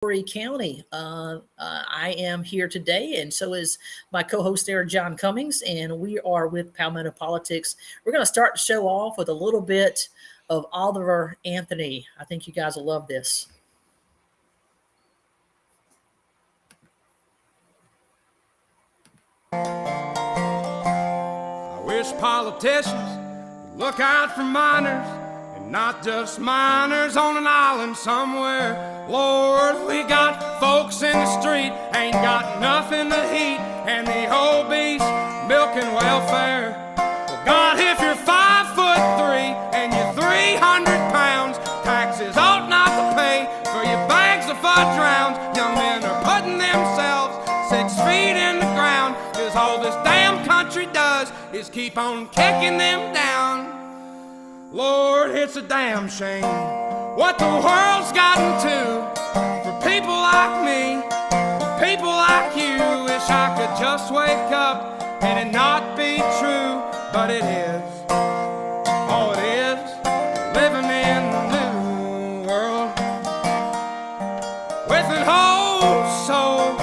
Autry County. I am here today, and so is my co-host there, John Cummings, and we are with Palmetto Politics. We're going to start the show off with a little bit of Oliver Anthony. I think you guys will love this. I wish politicians would look out for minors, and not just minors on an island somewhere. Lord, we got folks in the street, ain't got nothing to eat, and the obese milking welfare. Well, God, if you're 5'3" and you're 300 pounds, taxes ought not to pay for your bags of fudge rounds. Young men are putting themselves 6 feet in the ground, 'cause all this damn country does is keep on kicking them down. Lord, it's a damn shame what the world's gotten to for people like me, people like you. Wish I could just wake up and it not be true, but it is. Oh, it is. Living in the new world with an whole soul.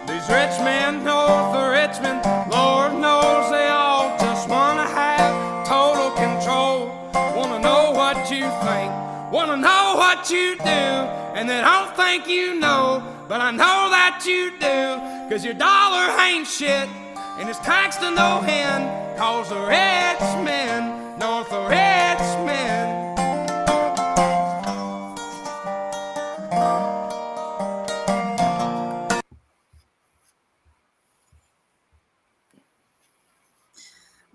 These rich men north of Richmond, Lord knows they all just want to have total control. Want to know what you think, want to know what you do, and they don't think you know, but I know that you do. 'Cause your dollar ain't shit, and it's taxed to no end, 'cause the rich men north of Richmond.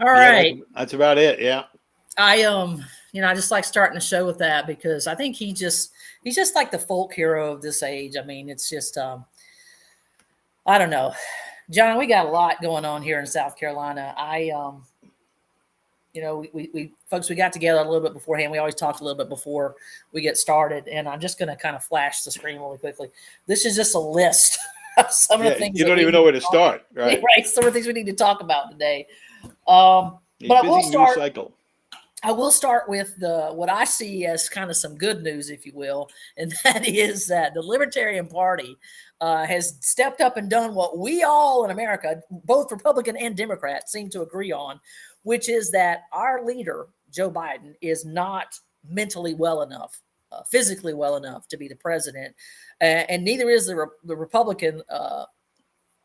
All right. Yeah, that's about it. Yeah. I just like starting the show with that because I think he's just like the folk hero of this age. I mean, it's just I don't know. John, we got a lot going on here in South Carolina. We folks, we got together a little bit beforehand. We always talk a little bit before we get started, and I'm just going to kind of flash the screen really quickly. This is just a list of some of the things you don't even know where to start, right? Right, some of the things we need to talk about today. But I will start. Cycle. I will start with what I see as kind of some good news, if you will, and that is that the Libertarian Party has stepped up and done what we all in America, both Republican and Democrat, seem to agree on, which is that our leader, Joe Biden, is not mentally well enough, physically well enough to be the president, and neither is the Republican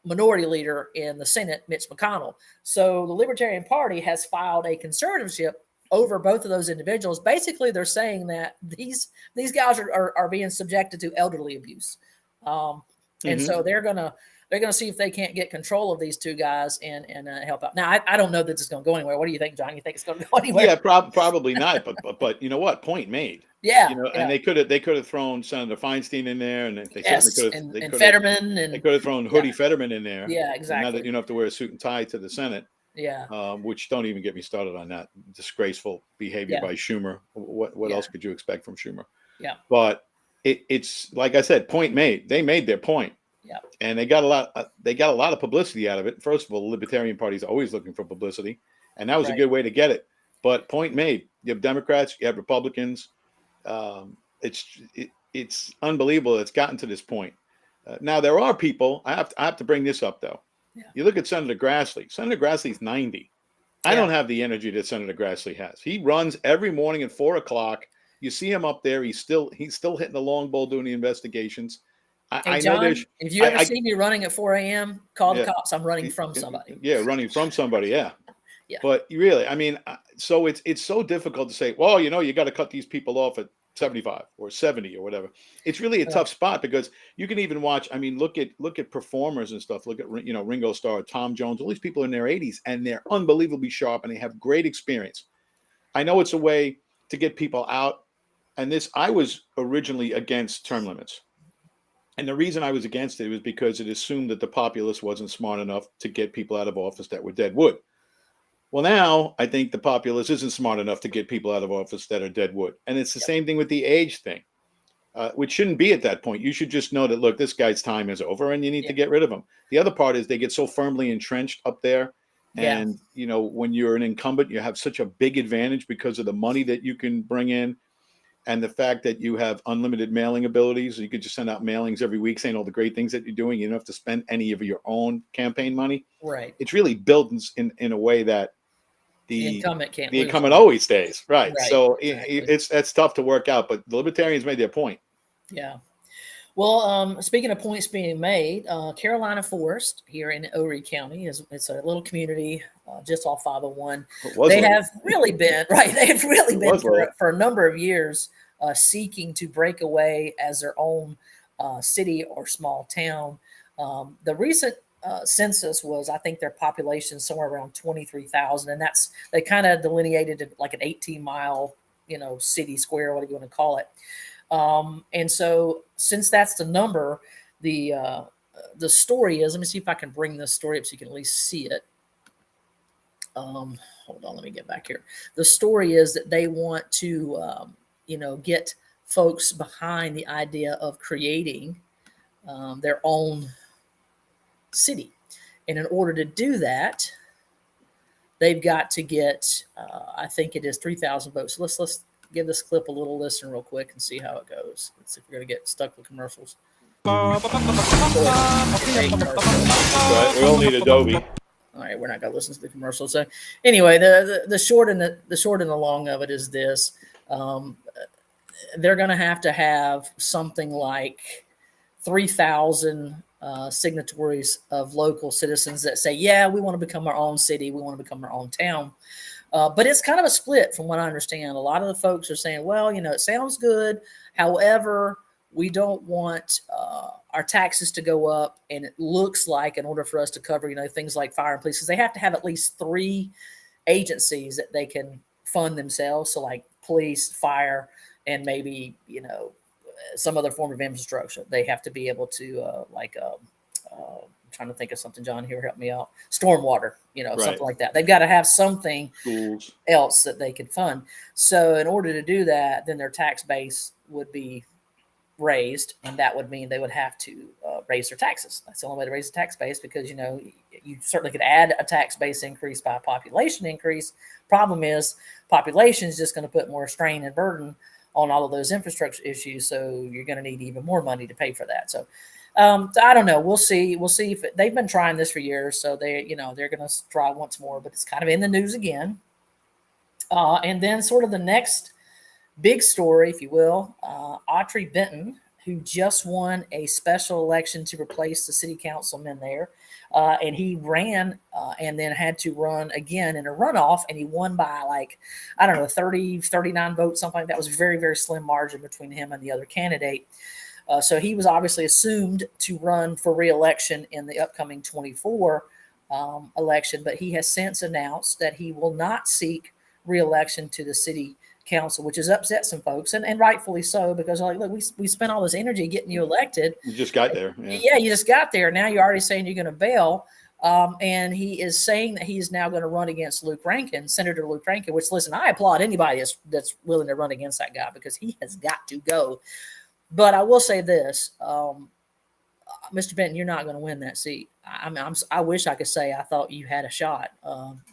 minority leader in the Senate, Mitch McConnell. So the Libertarian Party has filed a conservatorship over both of those individuals. Basically, they're saying that these guys are being subjected to elderly abuse, and so they're gonna see if they can't get control of these two guys and help out. Now, I don't know that it's going to go anywhere. What do you think, John? You think it's going to go anywhere? Yeah, probably not. But you know what? Point made. Yeah, and they could have thrown Senator Feinstein in there, and they certainly could have. And Fetterman, and they could have thrown Hoodie Fetterman in there. Yeah, exactly. Now that you don't have to wear a suit and tie to the Senate. Yeah. Which don't even get me started on that disgraceful behavior by Schumer. What else could you expect from Schumer? Yeah. But it's like I said, point made. They made their point. Yeah. And they got a lot of publicity out of it. First of all, the Libertarian Party is always looking for publicity, and that was a good way to get it. But point made. You have Democrats, you have Republicans. It's unbelievable it's gotten to this point. Now there are people. I have to bring this up though. Yeah. You look at Senator Grassley. Senator Grassley's 90. I don't have the energy that Senator Grassley has. He runs every morning at 4:00. You see him up there. He's still hitting the long bowl doing the investigations. Hey, John, I know if you ever see me running at 4 a.m., call the cops. I'm running from somebody. Yeah, running from somebody. Yeah. Yeah. But really, I mean, so it's so difficult to say, well, you got to cut these people off at 75 or 70 or whatever. It's really a tough spot because you can even watch. I mean, look at performers and stuff. Look at Ringo Starr, Tom Jones. All these people in their 80s, and they're unbelievably sharp and they have great experience. I know it's a way to get people out. And I was originally against term limits. And the reason I was against it was because it assumed that the populace wasn't smart enough to get people out of office that were dead wood. Well, now I think the populace isn't smart enough to get people out of office that are dead wood. And it's the same thing with the age thing, which shouldn't be at that point. You should just know that, look, this guy's time is over and you need to get rid of him. The other part is they get so firmly entrenched up there. And, when you're an incumbent, you have such a big advantage because of the money that you can bring in. and the fact that you have unlimited mailing abilities, you could just send out mailings every week saying all the great things that you're doing. You don't have to spend any of your own campaign money. Right. It's really built in a way that The incumbent can't the lose incumbent them. always stays. Right. Right, So exactly. that's tough to work out, but the Libertarians made their point. Yeah. Well, speaking of points being made, Carolina Forest here in Autry County it's a little community just off 501. They have really been They have really been for a number of years seeking to break away as their own city or small town. The recent census was, I think, their population somewhere around 23,000, and they kind of delineated it like an 18-mile, city square, whatever you want to call it. And so, since that's the number, the story is. Let me see if I can bring this story up so you can at least see it. Hold on, let me get back here. The story is that they want to, get folks behind the idea of creating their own city, and in order to do that, they've got to get, I think it is 3,000 votes. So let's give this clip a little listen real quick and see how it goes. Let's see if we're gonna get stuck with commercials. Right, we all need Adobe. All right, we're not gonna listen to the commercials. So anyway, the short and the long of it is this: they're gonna have to have something like 3,000 signatories of local citizens that say, yeah, we want to become our own city, we want to become our own town. But it's kind of a split from what I understand. A lot of the folks are saying, well, it sounds good. However, we don't want our taxes to go up. And it looks like in order for us to cover, things like fire and police, because they have to have at least 3 agencies that they can fund themselves. So like police, fire, and maybe, some other form of infrastructure. They have to be able to I'm trying to think of something, John, here, help me out. Stormwater, something like that. They've got to have something else that they can fund. So in order to do that, then their tax base would be raised, and that would mean they would have to raise their taxes. That's the only way to raise the tax base, because, you certainly could add a tax base increase by a population increase. Problem is, population is just going to put more strain and burden on all of those infrastructure issues. So you're going to need even more money to pay for that. So I don't know. We'll see. We'll see if they've been trying this for years. So they're going to try once more, but it's kind of in the news again. And then sort of the next big story, if you will, Autry Benton, who just won a special election to replace the city councilman there. And he ran and then had to run again in a runoff, and he won by 30, 39 votes, something like that. It was a very, very slim margin between him and the other candidate. So he was obviously assumed to run for re-election in the upcoming 24 election, but he has since announced that he will not seek re-election to the city council, which has upset some folks, and rightfully so, because look, we spent all this energy getting you elected. You just got there. Yeah, you just got there. Now you're already saying you're going to bail. And he is saying that he's now going to run against Luke Rankin, Senator Luke Rankin, which, listen, I applaud anybody that's willing to run against that guy, because he has got to go. But I will say this, Mr. Benton, you're not going to win that seat. I wish I could say I thought you had a shot,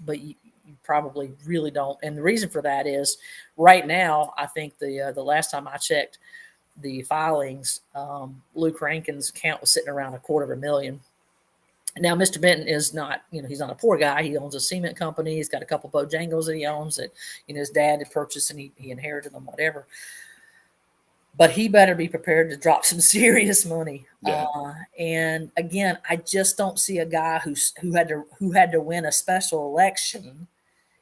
but you probably really don't. And the reason for that is right now, I think the last time I checked the filings, Luke Rankin's account was sitting around $250,000. Now, Mr. Benton is not, he's not a poor guy. He owns a cement company. He's got a couple Bojangles that he owns that, his dad had purchased, and he inherited them, whatever. But he better be prepared to drop some serious money. Yeah. And again, I just don't see a guy who had to win a special election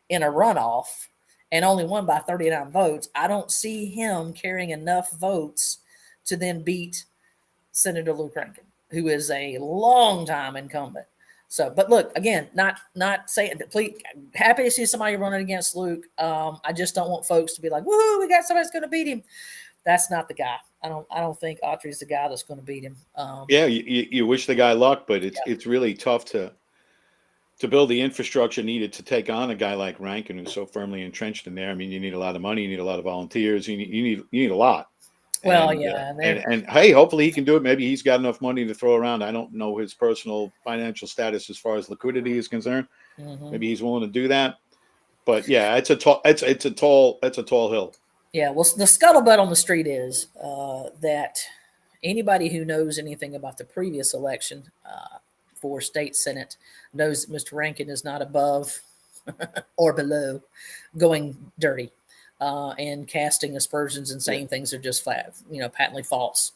in a runoff and only won by 39 votes. I don't see him carrying enough votes to then beat Senator Luke Rankin, who is a long-time incumbent. So, but look, again, not saying that. Please, happy to see somebody running against Luke. I just don't want folks to be like, "Woo, we got somebody that's going to beat him." That's not the guy. I don't think Autry's the guy that's going to beat him. Yeah, you wish the guy luck, but it's really tough to build the infrastructure needed to take on a guy like Rankin, who's so firmly entrenched in there. I mean, you need a lot of money, you need a lot of volunteers, you need a lot. Well, and, yeah, and hey, hopefully he can do it. Maybe he's got enough money to throw around. I don't know his personal financial status as far as liquidity is concerned. Mm-hmm. Maybe he's willing to do that. But yeah, it's a tall hill. Yeah, well, the scuttlebutt on the street is that anybody who knows anything about the previous election for state senate knows that Mr. Rankin is not above or below going dirty and casting aspersions and saying things are just flat, patently false,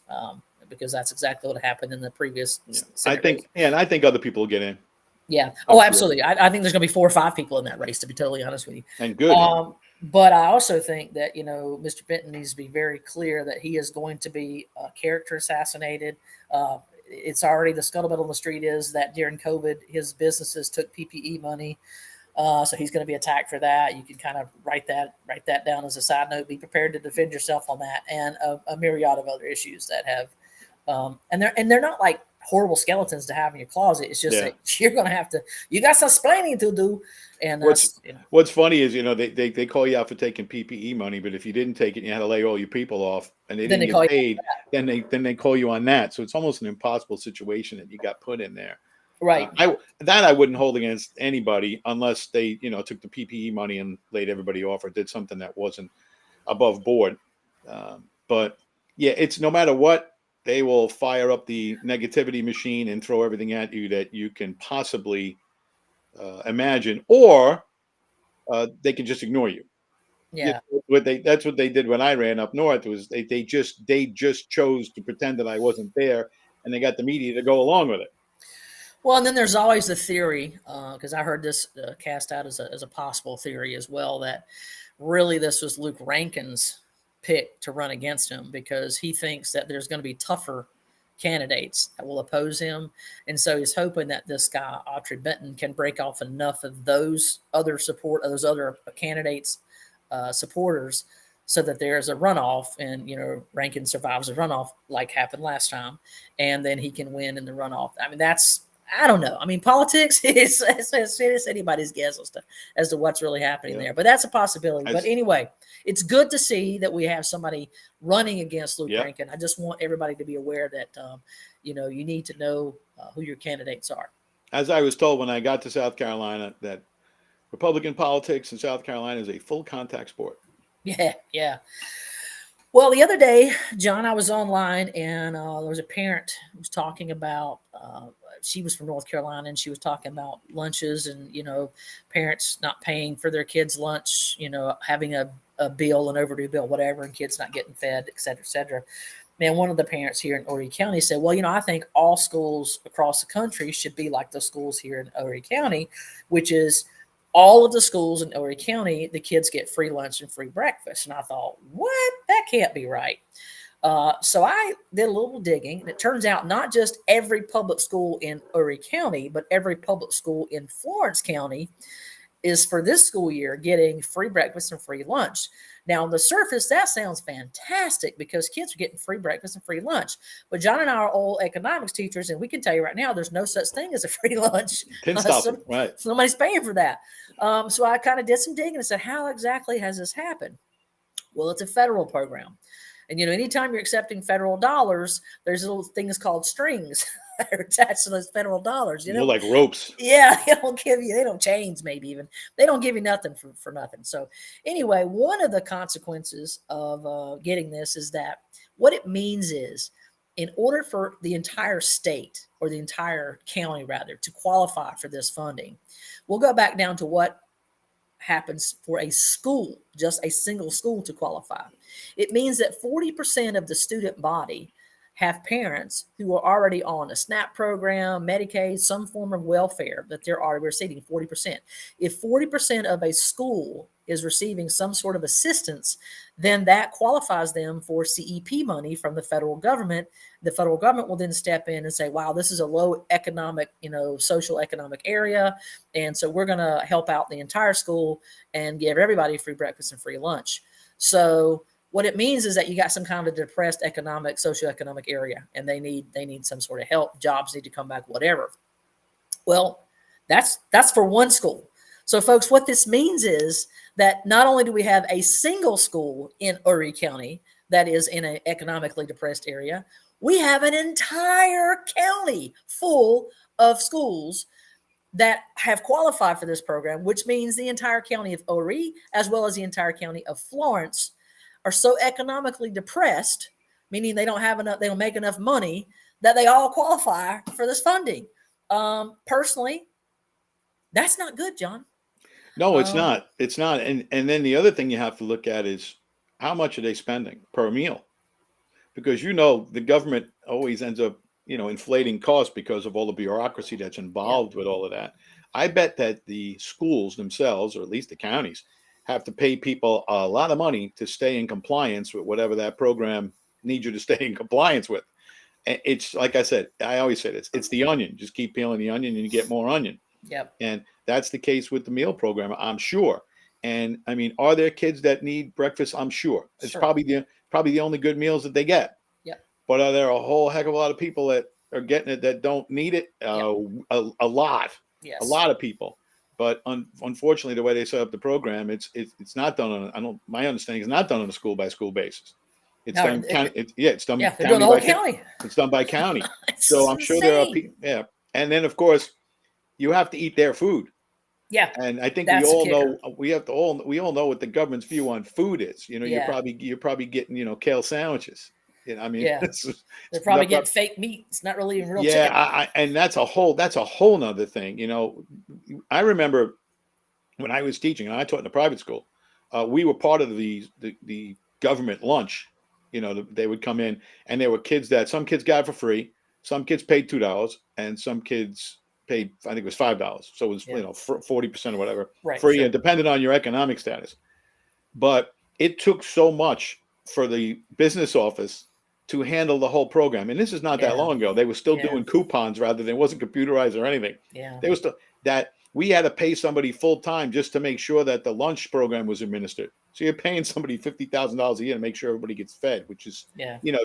because that's exactly what happened in the previous. I think, and I think other people will get in. Yeah. Oh, absolutely. I think there's going to be 4 or 5 people in that race, to be totally honest with you. And good. But I also think that, Mr. Benton needs to be very clear that he is going to be character assassinated. It's already, the scuttlebutt on the street is that during COVID, his businesses took PPE money. So he's going to be attacked for that. You can kind of write that down as a side note. Be prepared to defend yourself on that, and a myriad of other issues that have, and they're not like horrible skeletons to have in your closet. It's just that you're going to have to. You got some explaining to do. And what's funny is they call you out for taking PPE money, but if you didn't take it, and you had to lay all your people off, and they didn't get paid. Then they call you on that. So it's almost an impossible situation that you got put in there. Right. I wouldn't hold against anybody unless they, took the PPE money and laid everybody off or did something that wasn't above board. But yeah, it's no matter what, they will fire up the negativity machine and throw everything at you that you can possibly imagine, or they can just ignore you. Yeah. That's what they did when I ran up north. Was they just chose to pretend that I wasn't there, and they got the media to go along with it. Well, and then there's always the theory, because I heard this cast out as a possible theory as well, that really this was Luke Rankin's pick to run against him because he thinks that there's going to be tougher candidates that will oppose him. And so he's hoping that this guy, Autry Benton, can break off enough of those other candidates' supporters so that there's a runoff and, Rankin survives a runoff like happened last time. And then he can win in the runoff. I mean, I don't know. I mean, politics is anybody's guess as to what's really happening there, but that's a possibility. But anyway, it's good to see that we have somebody running against Luke Rankin. I just want everybody to be aware that, you need to know who your candidates are. As I was told when I got to South Carolina, that Republican politics in South Carolina is a full contact sport. Yeah. Yeah. Well, the other day, John, I was online and there was a parent who was talking about, she was from North Carolina, and she was talking about lunches and, parents not paying for their kids' lunch, having a bill, an overdue bill, whatever, and kids not getting fed, et cetera, et cetera. Man, one of the parents here in Autry County said, well, I think all schools across the country should be like the schools here in Autry County, which is all of the schools in Autry County, the kids get free lunch and free breakfast. And I thought, what? That can't be right. So I did a little digging, and it turns out not just every public school in Autry County, but every public school in Florence County is for this school year getting free breakfast and free lunch. Now, on the surface, that sounds fantastic because kids are getting free breakfast and free lunch. But John and I are old economics teachers, and we can tell you right now, there's no such thing as a free lunch. Right. Somebody's paying for that. So I kind of did some digging and said, how exactly has this happened? Well, it's a federal program. And, anytime you're accepting federal dollars, there's little things called strings that are attached to those federal dollars. Like ropes. Yeah, they don't chains, maybe even. They don't give you nothing for nothing. So anyway, one of the consequences of getting this is that what it means is in order for the entire state or the entire county, rather, to qualify for this funding, we'll go back down to what happens for a school, just a single school to qualify. It means that 40% of the student body have parents who are already on a SNAP program, Medicaid, some form of welfare that they're already receiving, 40%. If 40% of a school is receiving some sort of assistance, then that qualifies them for CEP money from the federal government. The federal government will then step in and say, wow, this is a low economic, social economic area. And so we're going to help out the entire school and give everybody free breakfast and free lunch. So what it means is that you got some kind of depressed socioeconomic area, and they need some sort of help. Jobs need to come back, whatever. Well, that's for one school. So, folks, what this means is that not only do we have a single school in Autry County that is in an economically depressed area, we have an entire county full of schools that have qualified for this program, which means the entire county of Autry, as well as the entire county of Florence, are so economically depressed, meaning they don't have enough, they don't make enough money, that they all qualify for this funding. Personally, that's not good, John. No, it's not. It's not. And then the other thing you have to look at is how much are they spending per meal? Because the government always ends up, inflating costs because of all the bureaucracy that's involved with all of that. I bet that the schools themselves, or at least the counties, have to pay people a lot of money to stay in compliance with whatever that program needs you to stay in compliance with. It's like I said, I always say this, it's the onion. Just keep peeling the onion and you get more onion. Yep. And that's the case with the meal program, I'm sure. And I mean, are there kids that need breakfast? I'm sure. It's probably the only good meals that they get. Yep. But are there a whole heck of a lot of people that are getting it that don't need it? A lot. Yes. A lot of people. But unfortunately, the way they set up the program, it's not done on. My understanding is not done on a school by school basis. It's done. It's done. Yeah, they're doing the whole county. It's done by county. So I'm sure there are people. Yeah, and then of course, you have to eat their food. Yeah, and I think we all know we all know what the government's view on food is. You're probably getting kale sandwiches. I mean, they're probably getting fake meat. It's not really real chicken. And that's a whole nother thing. I remember when I was teaching, and I taught in a private school, we were part of the government lunch. They would come in, and there were kids that some kids got it for free, some kids paid $2, and some kids paid, I think it was $5. So it was 40% or whatever, free, and depended on your economic status. But it took so much for the business office to handle the whole program. And this is not that long ago. They were still doing coupons rather than, it wasn't computerized or anything. Yeah. They were still, that we had to pay somebody full time just to make sure that the lunch program was administered. So you're paying somebody $50,000 a year to make sure everybody gets fed, which is,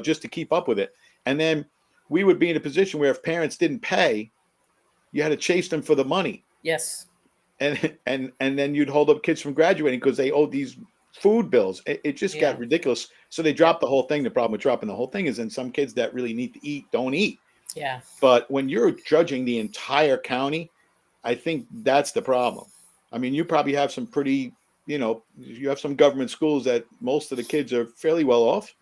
just to keep up with it. And then we would be in a position where if parents didn't pay, you had to chase them for the money. Yes. And then you'd hold up kids from graduating because they owed these food bills. It just got ridiculous. So they dropped the whole thing. The problem with dropping the whole thing is then some kids that really need to eat don't eat. Yeah. But when you're judging the entire county, I think that's the problem. I mean, you probably have some pretty, you have some government schools that most of the kids are fairly well off,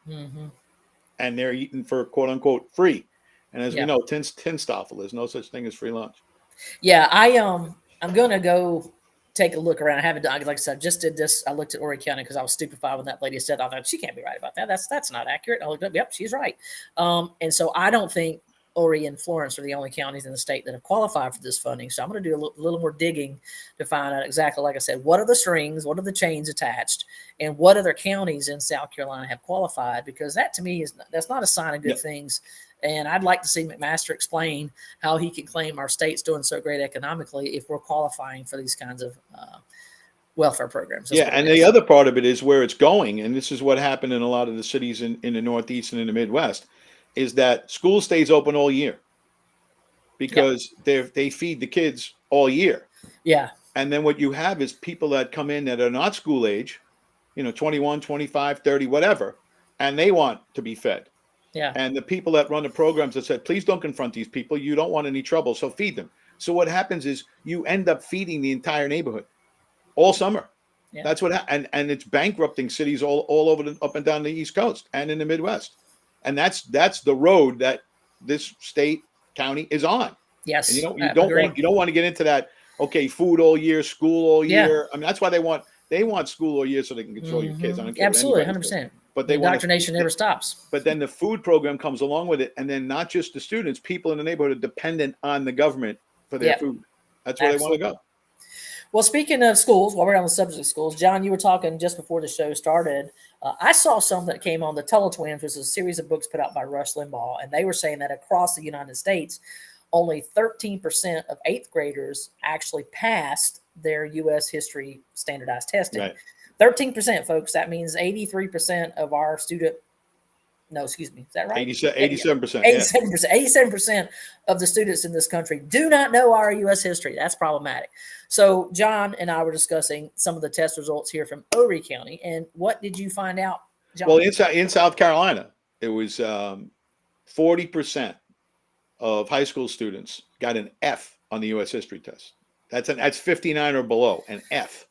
and they're eating for quote unquote free. And as we know, Tinstoffel, there's no such thing as free lunch. Yeah, I'm going to go take a look around. I haven't done, like I said, just did this. I looked at Horry County because I was stupefied when that lady said, I thought she can't be right about that. That's not accurate. I looked up, yep, she's right. And so I don't think Horry and Florence are the only counties in the state that have qualified for this funding. So I'm going to do a little more digging to find out exactly, like I said, what are the strings, what are the chains attached, and what other counties in South Carolina have qualified, because that to me that's not a sign of good things. And I'd like to see McMaster explain how he can claim our state's doing so great economically if we're qualifying for these kinds of welfare programs. That's and the other part of it is where it's going, and this is what happened in a lot of the cities in the Northeast and in the Midwest, is that school stays open all year because they feed the kids all year. Yeah. And then what you have is people that come in that are not school age, 21, 25, 30, whatever, and they want to be fed. Yeah. And the people that run the programs that said, please don't confront these people. You don't want any trouble, so feed them. So what happens is you end up feeding the entire neighborhood all summer. Yeah. That's what and it's bankrupting cities all over up and down the East Coast and in the Midwest. And that's the road that this state county is on. Yes. And you don't want to get into that. Okay, food all year, school all year. I mean, that's why they want school all year so they can control your kids. I don't care. Absolutely, 100%. But the indoctrination never stops. But then the food program comes along with it, and then not just the students, people in the neighborhood are dependent on the government for their food. That's where they want to go. Well, speaking of schools, while we're on the subject of schools, John, you were talking just before the show started. I saw something that came on the Teletwins, which is a series of books put out by Rush Limbaugh, and they were saying that across the United States, only 13% of eighth graders actually passed their U.S. history standardized testing. Right. 13%, folks. That means 83% of our student. No, excuse me. Is that right? 87%. 87% of the students in this country do not know our U.S. history. That's problematic. So John and I were discussing some of the test results here from Horry County. And what did you find out, John? Well, in South Carolina, it was 40% of high school students got an F on the U.S. history test. That's 59 or below, an F.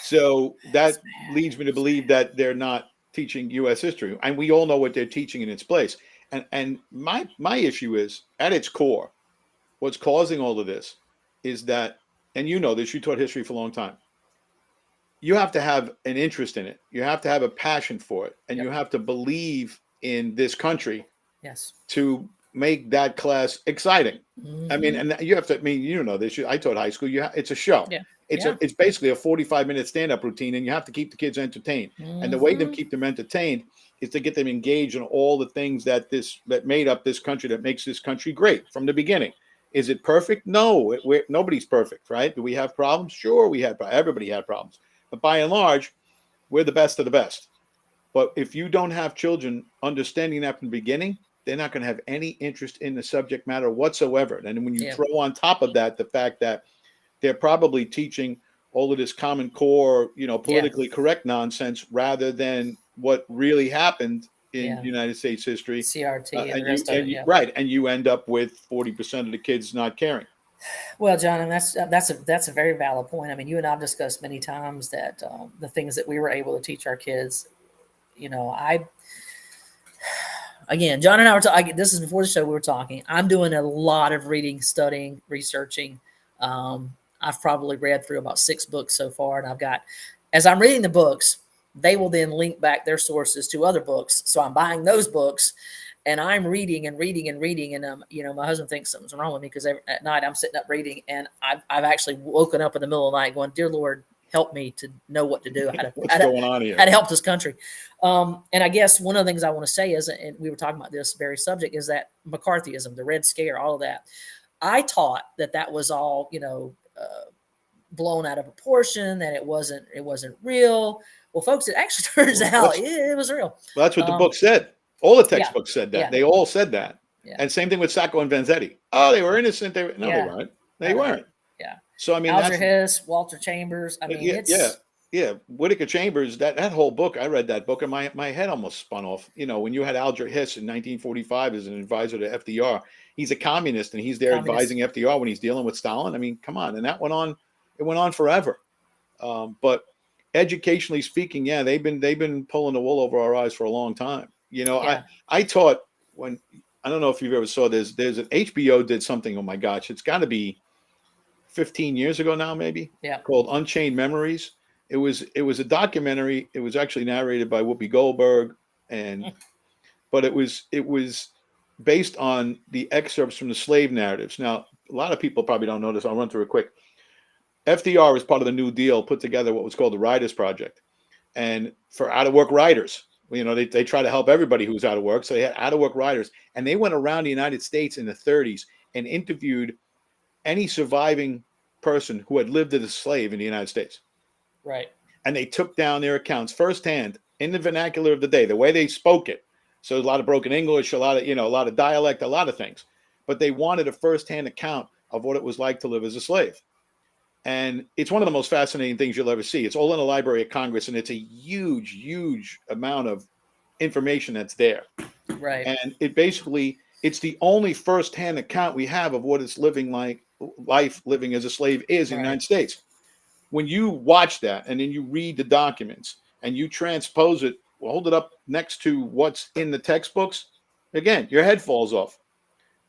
So that leads me to believe that they're not teaching U.S. history, and we all know what they're teaching in its place. And my issue is, at its core, what's causing all of this is that, and you know this, you taught history for a long time. You have to have an interest in it. You have to have a passion for it, and you have to believe in this country. Yes. To make that class exciting. I mean, and you have to. I mean, you know this. I taught high school. It's a show. Yeah. It's basically a 45-minute stand-up routine, and you have to keep the kids entertained. And the way to keep them entertained is to get them engaged in all the things that made up this country, that makes this country great from the beginning. Is it perfect? No, nobody's perfect, right? Do we have problems? Sure, we had. Everybody had problems, but by and large, we're the best of the best. But if you don't have children understanding that from the beginning, they're not going to have any interest in the subject matter whatsoever. And when you throw on top of that the fact that they're probably teaching all of this Common Core, politically correct nonsense rather than what really happened in United States history, CRT and the rest of it. Right, and you end up with 40% of the kids not caring. Well, John, and that's a very valid point. I mean, you and I've discussed many times that the things that we were able to teach our kids, Again, John and I were talking. This is before the show. We were talking. I'm doing a lot of reading, studying, researching. I've probably read through about 6 books so far, and as I'm reading the books, they will then link back their sources to other books. So I'm buying those books, and I'm reading and reading and reading. And my husband thinks something's wrong with me because at night I'm sitting up reading, and I've actually woken up in the middle of the night going, "Dear Lord, help me to know what to do, what's going on here, how to help this country." And I guess one of the things I want to say is, and we were talking about this very subject, is that McCarthyism, the Red Scare, all of that. I taught that was all, blown out of proportion, that it wasn't real. Well, folks, it actually turns out it was real. Well, that's what the book said. All the textbooks said that. Yeah. They all said that. Yeah. And same thing with Sacco and Vanzetti. Oh, they were innocent. They weren't. They weren't. Yeah. So I mean, Alger Hiss, Walter Chambers. I mean, Whitaker Chambers. That whole book. I read that book, and my head almost spun off. When you had Alger Hiss in 1945 as an advisor to FDR, he's a communist, and he's there advising FDR when he's dealing with Stalin. I mean, come on. And that went on. It went on forever. But educationally speaking, they've been pulling the wool over our eyes for a long time. I taught when, I don't know if you've ever saw there's an HBO did something. Oh my gosh, it's got to be 15 years ago now, maybe. Yeah. Called Unchained Memories. It was a documentary. It was actually narrated by Whoopi Goldberg, but it was based on the excerpts from the slave narratives. Now, a lot of people probably don't know this. I'll run through it quick. FDR, as part of the New Deal, put together what was called the Writers Project, and for out-of-work writers. They try to help everybody who's out of work. So they had out-of-work writers, and they went around the United States in the 30s and interviewed any surviving person who had lived as a slave in the United States. Right. And they took down their accounts firsthand in the vernacular of the day, the way they spoke it. So a lot of broken English, a lot of dialect, a lot of things. But they wanted a firsthand account of what it was like to live as a slave. And it's one of the most fascinating things you'll ever see. It's all in the Library of Congress, and it's a huge, huge amount of information that's there. Right. And it's the only firsthand account we have of what it's life living as a slave is in the United States. When you watch that and then you read the documents and you transpose it, hold it up next to what's in the textbooks, again, your head falls off.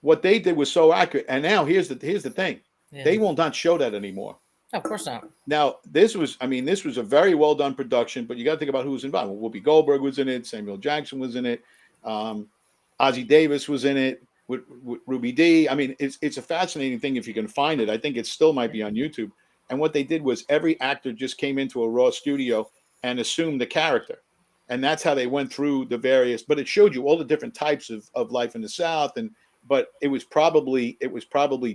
What they did was so accurate. And now here's the thing. Yeah. They will not show that anymore. Of course not. Now, this was a very well done production, but you got to think about who was involved. Well, Whoopi Goldberg was in it. Samuel Jackson was in it. Ozzie Davis was in it with Ruby Dee. I mean, it's a fascinating thing if you can find it. I think it still might be on YouTube. And what they did was every actor just came into a raw studio and assumed the character. And that's how they went through the various, but it showed you all the different types of life in the South. But it was probably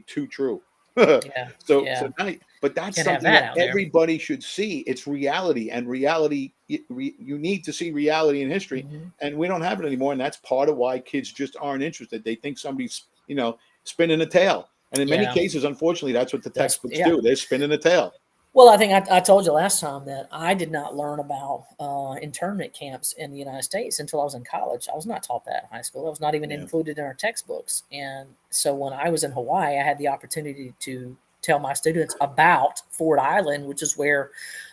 too true. But that's something that everybody should see. It's reality, and reality. You need to see reality in history, and we don't have it anymore. And that's part of why kids just aren't interested. They think somebody's, spinning a tale, and in many cases, unfortunately, that's what the textbooks do. They're spinning a tale. Well, I think I told you last time that I did not learn about internment camps in the United States until I was in college. I was not taught that in high school. It was not even included in our textbooks. And so when I was in Hawaii, I had the opportunity to tell my students about Ford Island, which is where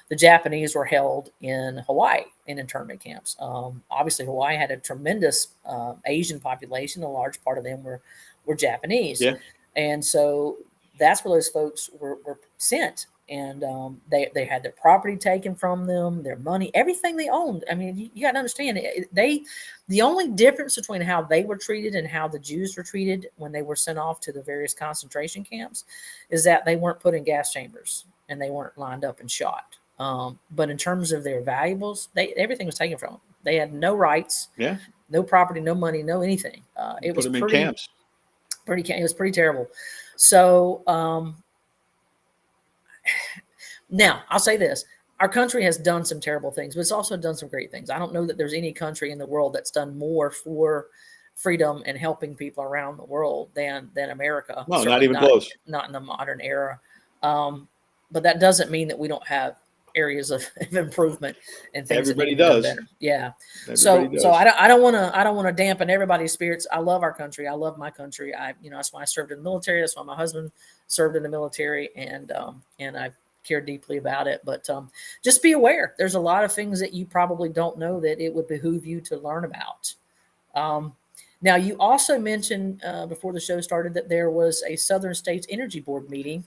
the Japanese were held in Hawaii in internment camps. Obviously, Hawaii had a tremendous Asian population. A large part of them were Japanese. Yeah. And so that's where those folks were sent. And they had their property taken from them, their money, everything they owned. I mean, you got to understand, the only difference between how they were treated and how the Jews were treated when they were sent off to the various concentration camps is that they weren't put in gas chambers and they weren't lined up and shot. But in terms of their valuables, everything was taken from them. They had no rights, no property, no money, no anything. It was in camps. It was pretty terrible. So now I'll say this: our country has done some terrible things, but it's also done some great things. I don't know that there's any country in the world that's done more for freedom and helping people around the world than America. No, not even close. Not in the modern era. But that doesn't mean that we don't have areas of improvement and things. Everybody does. Yeah. Everybody does. So I don't want to dampen everybody's spirits. I love our country. I love my country. That's why I served in the military. That's why my husband served in the military, and I care deeply about it. But just be aware. There's a lot of things that you probably don't know that it would behoove you to learn about. Now, you also mentioned before the show started that there was a Southern States Energy Board meeting.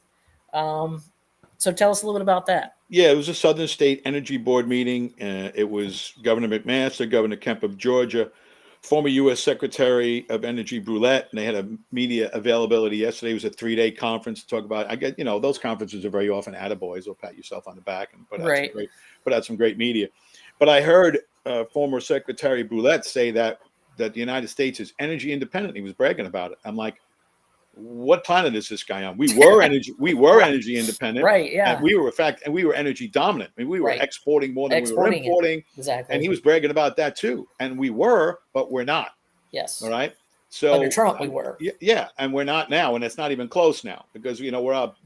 So tell us a little bit about that. Yeah, it was a Southern State Energy Board meeting. It was Governor McMaster, Governor Kemp of Georgia, former U.S. Secretary of Energy Brulette, and they had a media availability yesterday. It was a 3-day conference to talk about. I get, those conferences are very often attaboys. Or pat yourself on the back and put out some great media. But I heard former Secretary Brulette say that the United States is energy independent. He was bragging about it. I'm like, what planet is this guy on? We were energy independent. Right. Yeah. And we were energy dominant. I mean, we were exporting more than we were importing. Exactly. And he was bragging about that too. And we were, but we're not. Yes. All right. So under Trump, we were. Yeah. And we're not now. And it's not even close now because, we're out,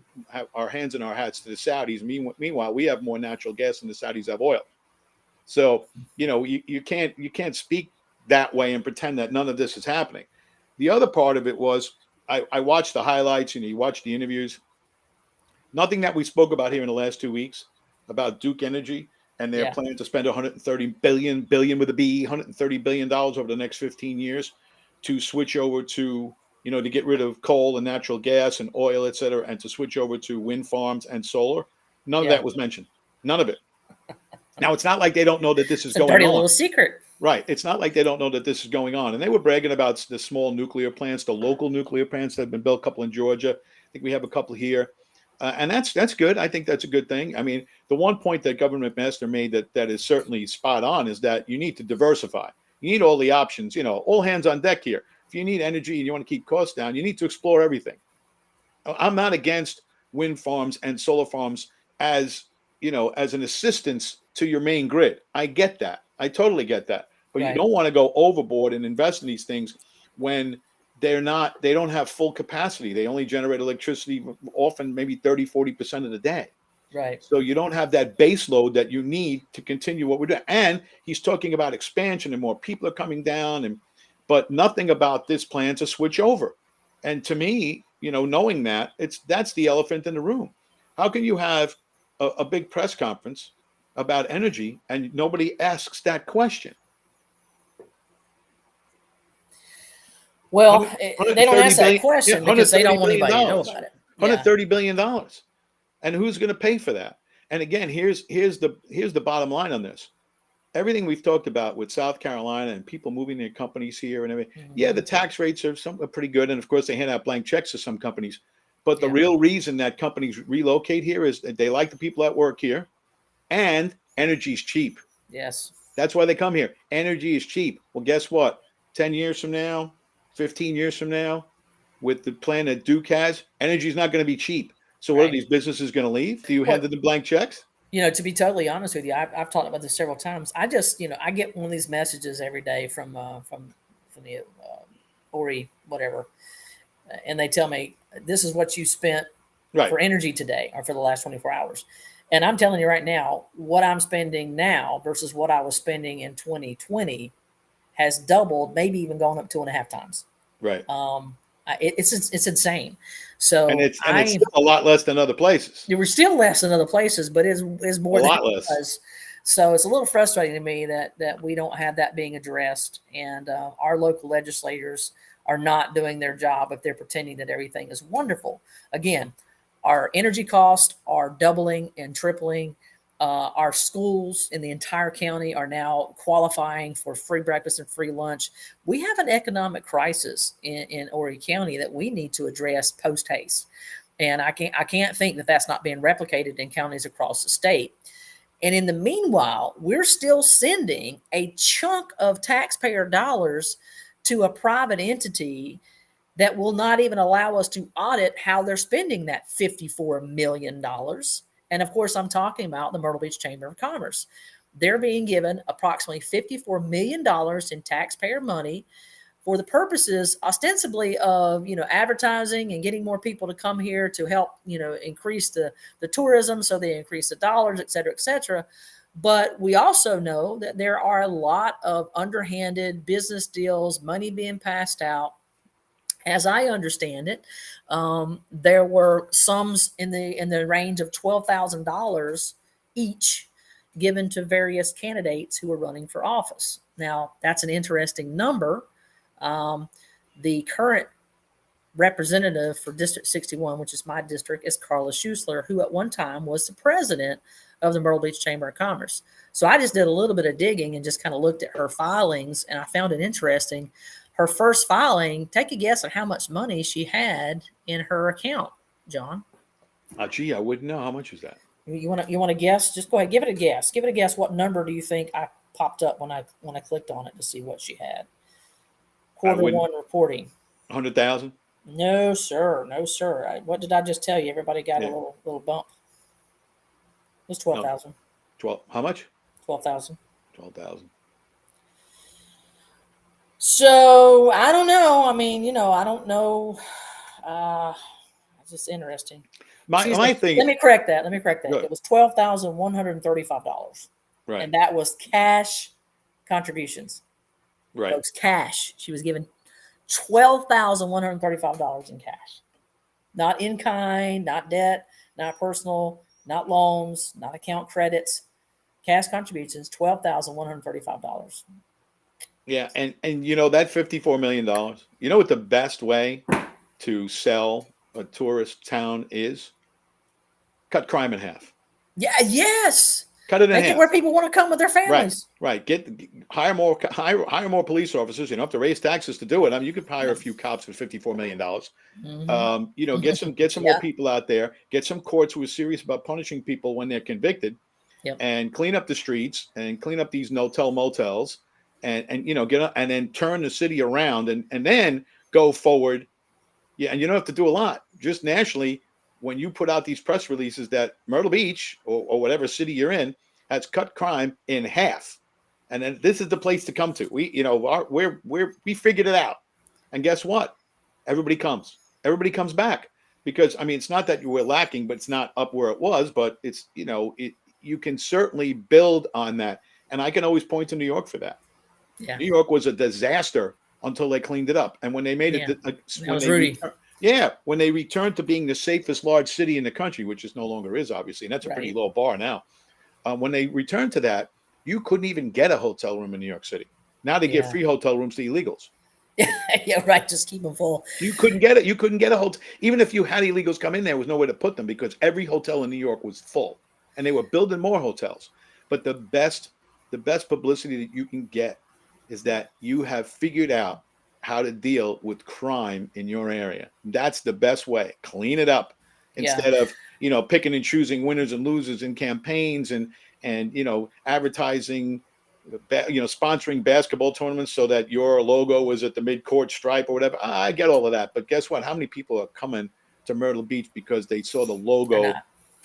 our hands in our hats to the Saudis. Meanwhile, we have more natural gas than the Saudis have oil. So, you can't speak that way and pretend that none of this is happening. The other part of it was, I watched the highlights, you watched the interviews. Nothing that we spoke about here in the last 2 weeks about Duke Energy and their plan to spend $130 billion with a B, $130 billion over the next 15 years to switch over to, to get rid of coal and natural gas and oil, et cetera, and to switch over to wind farms and solar. None of that was mentioned. None of it. Now, it's not like they don't know that this is going on. Dirty little secret. Right. It's not like they don't know that this is going on. And they were bragging about the small nuclear plants, the local nuclear plants that have been built, a couple in Georgia. I think we have a couple here. And that's good. I think that's a good thing. I mean, the one point that Governor McMaster made that is certainly spot on is that you need to diversify. You need all the options, all hands on deck here. If you need energy and you want to keep costs down, you need to explore everything. I'm not against wind farms and solar farms as an assistance to your main grid. I get that. I totally get that. But you don't want to go overboard and invest in these things when they don't have full capacity. They only generate electricity often maybe 30-40% of the day. Right. So you don't have that base load that you need to continue what we're doing. And he's talking about expansion and more people are coming down, but nothing about this plan to switch over. And to me, knowing that's the elephant in the room. How can you have a big press conference about energy and nobody asks that question? Well, they don't ask that question because they don't want anybody to know about it. $130 billion. And who's going to pay for that? And again, here's the bottom line on this. Everything we've talked about with South Carolina and people moving their companies here and everything. Mm-hmm. Yeah, the tax rates are pretty good. And of course, they hand out blank checks to some companies. But the real reason that companies relocate here is that they like the people that work here and energy's cheap. Yes. That's why they come here. Energy is cheap. Well, guess what? 10 years from now, 15 years from now, with the plan that Duke has, energy is not going to be cheap. So what are these businesses going to leave? Do you hand them blank checks? To be totally honest with you, I've talked about this several times. I just, I get one of these messages every day from the Autry whatever, and they tell me this is what you spent for energy today or for the last 24 hours. And I'm telling you right now, what I'm spending now versus what I was spending in 2020 has doubled, maybe even gone up 2.5 times. Right. It's insane. So it's still a lot less than other places. We're still less than other places, but it's more a than lot less. Was. So it's a little frustrating to me that we don't have that being addressed, and our local legislators are not doing their job if they're pretending that everything is wonderful. Again, our energy costs are doubling and tripling. Our schools in the entire county are now qualifying for free breakfast and free lunch. We have an economic crisis in Horry County that we need to address post haste. And I can't think that that's not being replicated in counties across the state. And in the meanwhile, we're still sending a chunk of taxpayer dollars to a private entity that will not even allow us to audit how they're spending that $54 million. And of course, I'm talking about the Myrtle Beach Chamber of Commerce. They're being given approximately $54 million in taxpayer money for the purposes ostensibly of, advertising and getting more people to come here to help, increase the tourism. So they increase the dollars, et cetera, et cetera. But we also know that there are a lot of underhanded business deals, money being passed out. As I understand it, there were sums in the range of $12,000 each given to various candidates who were running for office. Now, that's an interesting number. The current representative for District 61, which is my district, is Carla Schuessler, who at one time was the president of the Myrtle Beach Chamber of Commerce. So I just did a little bit of digging and just kind of looked at her filings, and I found it interesting. Her first filing, take a guess at how much money she had in her account, John. Gee, I wouldn't know. How much is that? You want to guess? Just go ahead, give it a guess. Give it a guess. What number do you think I popped up when I clicked on it to see what she had? Quarter one reporting. 100,000? No, sir. No, sir. What did I just tell you? Everybody got a little bump. It was 12,000. No. 12. How much? 12,000. 12,000. So I don't know. I mean, I don't know. It's just interesting. My thing. Let me correct that. Good. It was $12,135. Right. And that was cash contributions. Right. Folks, cash. She was given $12,135 in cash. Not in kind, not debt, not personal, not loans, not account credits. Cash contributions, $12,135. Yeah, and that $54 million, what the best way to sell a tourist town is? Cut crime in half. Yeah, yes. Cut it in Make half. it where people want to come with their families. Right. Hire more police officers. You don't have to raise taxes to do it. I mean, you could hire a few cops for $54 million. Mm-hmm. Get some more people out there. Get some courts who are serious about punishing people when they're convicted, and clean up the streets and clean up these no-tell motels, and and then turn the city around and then go forward. Yeah, and you don't have to do a lot. Just nationally, when you put out these press releases that Myrtle Beach or whatever city you're in has cut crime in half, and then this is the place to come to. We figured it out, and guess what? Everybody comes back, because I mean, it's not that you were lacking, but it's not up where it was. But it's you can certainly build on that, and I can always point to New York for that. Yeah. New York was a disaster until they cleaned it up, and when they made it, when they returned to being the safest large city in the country, which it no longer is, obviously, and that's a pretty low bar now. When they returned to that, you couldn't even get a hotel room in New York City. Now they give free hotel rooms to illegals. Yeah, right. Just keep them full. You couldn't get it. You couldn't get a hotel. Even if you had illegals come in, there was nowhere to put them because every hotel in New York was full, and they were building more hotels. But the best publicity that you can get is that you have figured out how to deal with crime in your area. That's the best way. Clean it up instead of, picking and choosing winners and losers in campaigns and advertising, sponsoring basketball tournaments so that your logo was at the mid-court stripe or whatever. I get all of that. But guess what? How many people are coming to Myrtle Beach because they saw the logo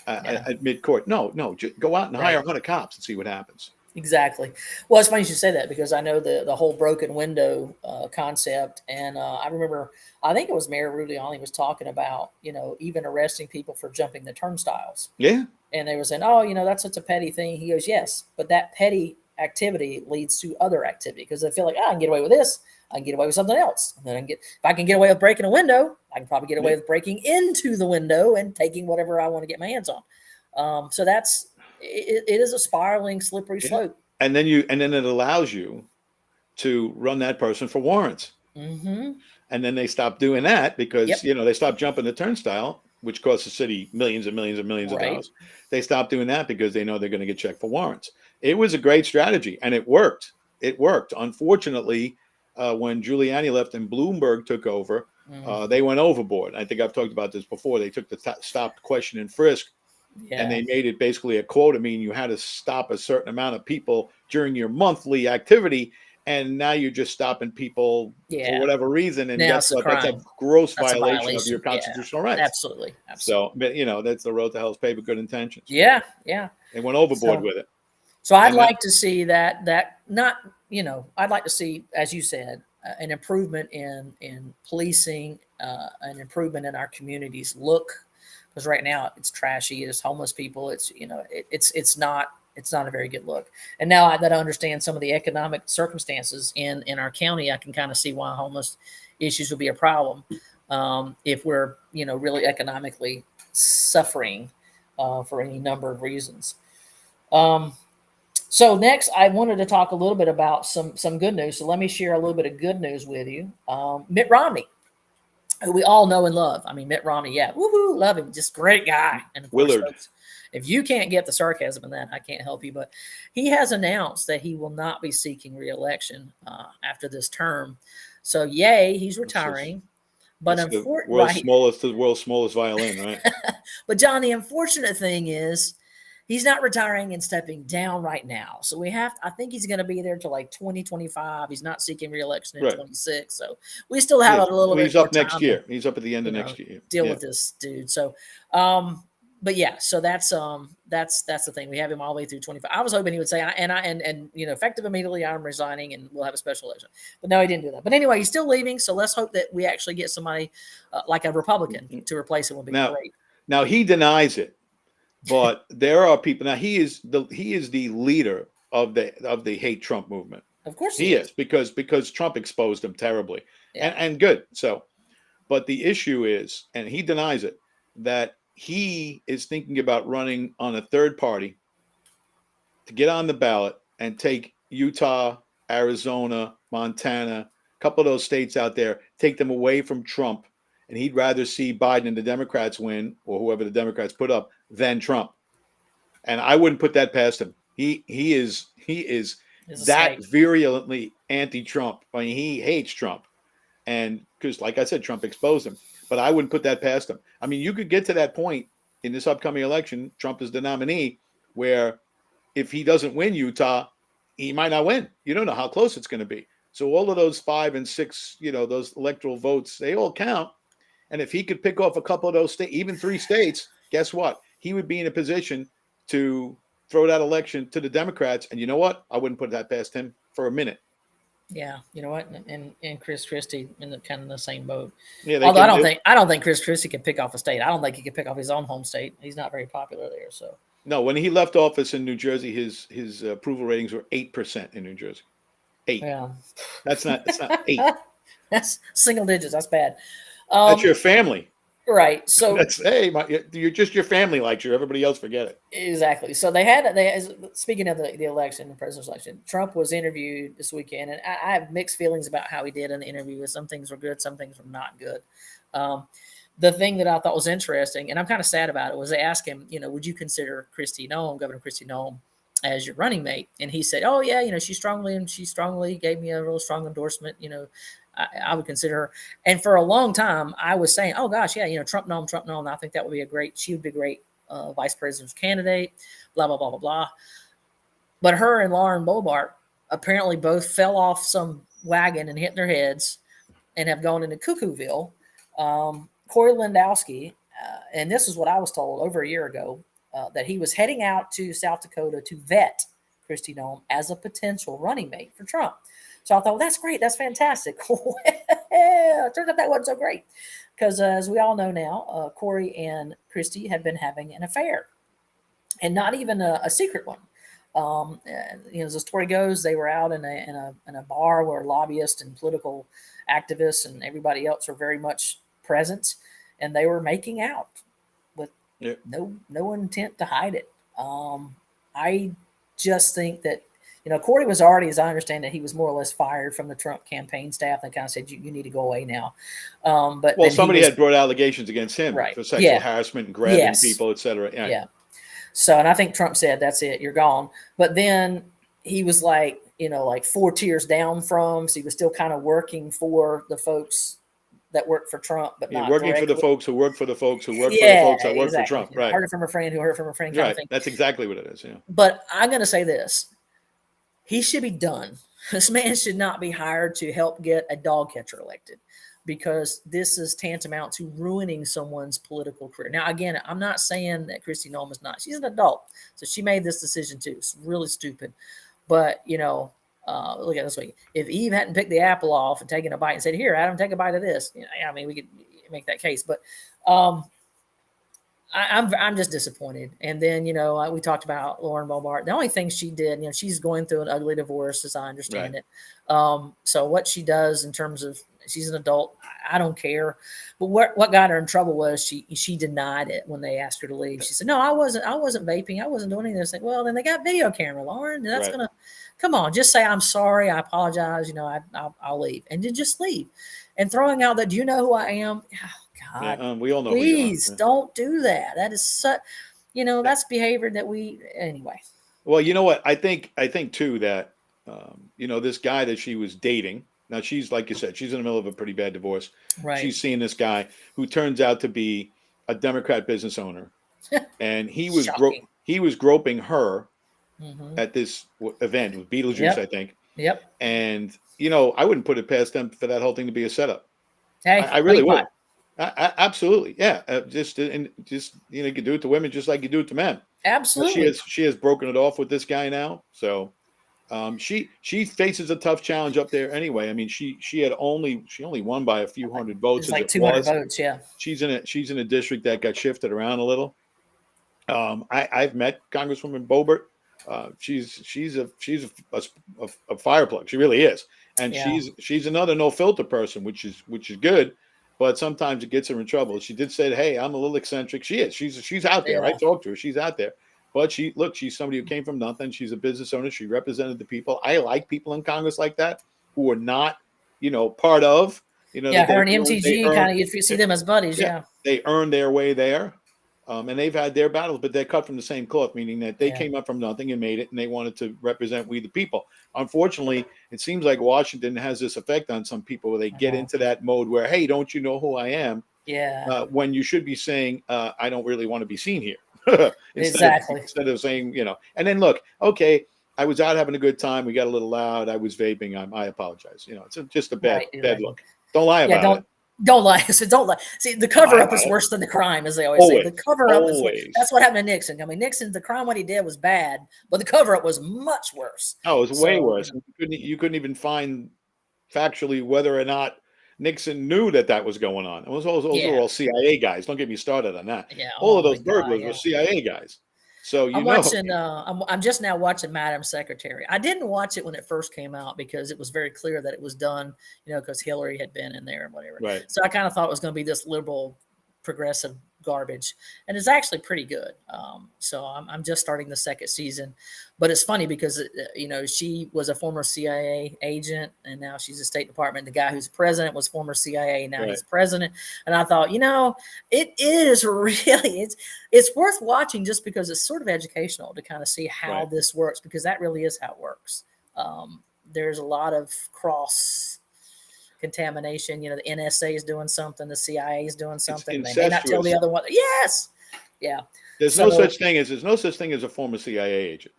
at mid-court? No, just go out and hire 100 cops and see what happens. Exactly. Well, it's funny you should say that because I know the whole broken window concept. And I remember, I think it was Mayor Ruliani was talking about, even arresting people for jumping the turnstiles. Yeah. And they were saying, oh, that's such a petty thing. He goes, yes, but that petty activity leads to other activity because they feel like, I can get away with this. I can get away with something else. And then if I can get away with breaking a window, I can probably get away with breaking into the window and taking whatever I want to get my hands on. So it is a spiraling, slippery slope. And then it allows you to run that person for warrants. Mm-hmm. And then they stop doing that because, they stop jumping the turnstile, which costs the city millions and millions and millions of dollars. They stop doing that because they know they're going to get checked for warrants. It was a great strategy, and it worked. Unfortunately, when Giuliani left and Bloomberg took over, they went overboard. I think I've talked about this before. They took the stop, question, and frisk, and they made it basically a quota, meaning you had to stop a certain amount of people during your monthly activity. And now you're just stopping people for whatever reason. And guess what? That's a gross violation of your constitutional rights. Absolutely. So, but that's the road to hell's paved with good intentions. Yeah. They went overboard with it. So I'd like to see that I'd like to see, as you said, an improvement in policing, an improvement in our communities look, because right now it's trashy. It's homeless people. It's not a very good look. And now that I understand some of the economic circumstances in our county, I can kind of see why homeless issues would be a problem if we're, really economically suffering for any number of reasons. So next, I wanted to talk a little bit about some good news. So let me share a little bit of good news with you. Mitt Romney, who we all know and love. I mean, Mitt Romney, woohoo, love him, just great guy. And of course, folks, if you can't get the sarcasm in that, I can't help you. But he has announced that he will not be seeking re-election after this term. So, yay, he's retiring. But unfortunately, the world's smallest violin, right? But John, the unfortunate thing is he's not retiring and stepping down right now. So I think he's going to be there till like 2025. He's not seeking re-election in 26. So we still have a little bit. He's up next year. He's up at the end of next year. Deal with this dude. So, but so that's the thing. We have him all the way through 25. I was hoping he would say, effective immediately, I'm resigning and we'll have a special election. But no, he didn't do that. But anyway, he's still leaving. So let's hope that we actually get somebody like a Republican to replace him would be great. Now he denies it, but there are people. Now he is the leader of the hate Trump movement. Of course he is because Trump exposed him terribly and good. So, but the issue is, and he denies it, that he is thinking about running on a third party to get on the ballot and take Utah, Arizona, Montana, a couple of those states out there, take them away from Trump. And he'd rather see Biden and the Democrats win, or whoever the Democrats put up, than Trump. And I wouldn't put that past him. He is that virulently anti-Trump. I mean, he hates Trump. And because, like I said, Trump exposed him. But I wouldn't put that past him. I mean, you could get to that point in this upcoming election. Trump is the nominee, where if he doesn't win Utah, he might not win. You don't know how close it's going to be. So all of those 5 and 6, those electoral votes, they all count. And if he could pick off a couple of those states, even 3 states, guess what? He would be in a position to throw that election to the Democrats. And you know what? I wouldn't put that past him for a minute. Yeah, you know what? And Chris Christie in the same boat. Yeah, although I don't think Chris Christie can pick off a state. I don't think he can pick off his own home state. He's not very popular there. So no, when he left office in New Jersey, his approval ratings were 8% in New Jersey. 8. Yeah, that's not 8. That's single digits. That's bad. That's your family. Right. So that's you're just your family likes you. Everybody else forget it. Exactly. So speaking of the election, the president's election, Trump was interviewed this weekend, and I have mixed feelings about how he did in the interview. Some things were good, some things were not good. The thing that I thought was interesting, and I'm kind of sad about it, was they asked him, would you consider Governor Kristi Noem, as your running mate? And he said, oh yeah, she strongly gave me a real strong endorsement. I would consider her. And for a long time, I was saying, oh gosh, yeah, Trump Noem. I think that would be she would be a great vice president's candidate, blah, blah, blah, blah, blah. But her and Lauren Boebert apparently both fell off some wagon and hit their heads and have gone into Cuckooville. Corey Lewandowski, and this is what I was told over a year ago, that he was heading out to South Dakota to vet Kristi Noem as a potential running mate for Trump. So I thought, well, that's great. That's fantastic. It turned out that wasn't so great because, as we all know now, Corey and Kristi had been having an affair, and not even a secret one. As the story goes, they were out in a bar where lobbyists and political activists and everybody else were very much present, and they were making out with no intent to hide it. I just think that, Corey was already, as I understand it, he was more or less fired from the Trump campaign staff and kind of said, you need to go away now. But somebody had brought allegations against him for sexual harassment and grabbing people, et cetera. Yeah. So, and I think Trump said, that's it, you're gone. But then he was like 4 tiers down from, so he was still kind of working for the folks that worked for Trump, but not working directly. for the folks who work for the folks who work for the folks that work for Trump. Right. Heard it from a friend who heard it from a friend. Kind of thing. That's exactly what it is. Yeah. But I'm going to say this. He should be done. This man should not be hired to help get a dog catcher elected, because this is tantamount to ruining someone's political career. Now, again, I'm not saying that Kristi Noem is not. She's an adult, so she made this decision too. It's really stupid. But, look at it this way. If Eve hadn't picked the apple off and taken a bite and said, here, Adam, take a bite of this. We could make that case. But I'm just disappointed. And then, we talked about Lauren Boebert. The only thing she did, she's going through an ugly divorce, as I understand it. So what she does in terms of, she's an adult, I don't care. But what got her in trouble was she denied it when they asked her to leave. She said, no, I wasn't vaping. I wasn't doing anything. I said, well, then they got video camera, Lauren. That's going to, come on, just say, I'm sorry. I apologize. I'll leave. And then just leave. And throwing out that, do you know who I am? Oh, God. Yeah, we all know. Please don't do that. That is such, that's behavior that anyway. Well, you know what? I think too that, this guy that she was dating, now she's, like you said, she's in the middle of a pretty bad divorce. Right. She's seeing this guy who turns out to be a Democrat business owner. And he was groping her at this event with Beetlejuice, I think. Yep. And, I wouldn't put it past them for that whole thing to be a setup. Hey, I really would. Absolutely. Yeah. You can do it to women just like you do it to men. Absolutely. She has broken it off with this guy now. So she faces a tough challenge up there anyway. I mean, she only won by a few hundred votes. It's like 200 votes. Yeah. She's in a district that got shifted around a little. I've met Congresswoman Boebert. She's a fire plug. She really is. And she's another no filter person, which is good. But sometimes it gets her in trouble. She did say, "Hey, I'm a little eccentric." She is. She's out there. I talked to her. She's out there. But she's somebody who came from nothing. She's a business owner. She represented the people. I like people in Congress like that who are not, part of, her and MTG kind of, you see them as buddies. Yeah. They earn their way there. And they've had their battles, but they're cut from the same cloth, meaning that they came up from nothing and made it, and they wanted to represent we the people. Unfortunately, it seems like Washington has this effect on some people where they get into that mode where, hey, don't you know who I am? Yeah. When you should be saying, I don't really want to be seen here. Instead of saying, and then look, okay, I was out having a good time. We got a little loud. I was vaping. I apologize. It's just a bad look. Don't lie about it. Don't lie. So don't lie. See, the cover-up is worse than the crime, as they always say. The cover-up is worse. That's what happened to Nixon. I mean, the crime, what he did was bad, but the cover-up was much worse. Oh, it was way worse. You couldn't even find factually whether or not Nixon knew that was going on. It was those were all CIA guys. Don't get me started on that. Yeah, all of those burglars were CIA guys. So I'm just now watching Madam Secretary. I didn't watch it when it first came out because it was very clear that it was done, because Hillary had been in there and whatever. Right. So I kind of thought it was going to be this liberal, progressive garbage, and it's actually pretty good. So I'm just starting the second season, but it's funny because she was a former CIA agent and now she's a State Department. The guy who's president was former CIA, now he's president. And I thought, it is really it's worth watching just because it's sort of educational to kind of see how this works, because that really is how it works. There's a lot of cross contamination. The NSA is doing something, the CIA is doing something. They may not tell the other one. Yes. Yeah. There's no such thing as a former CIA agent.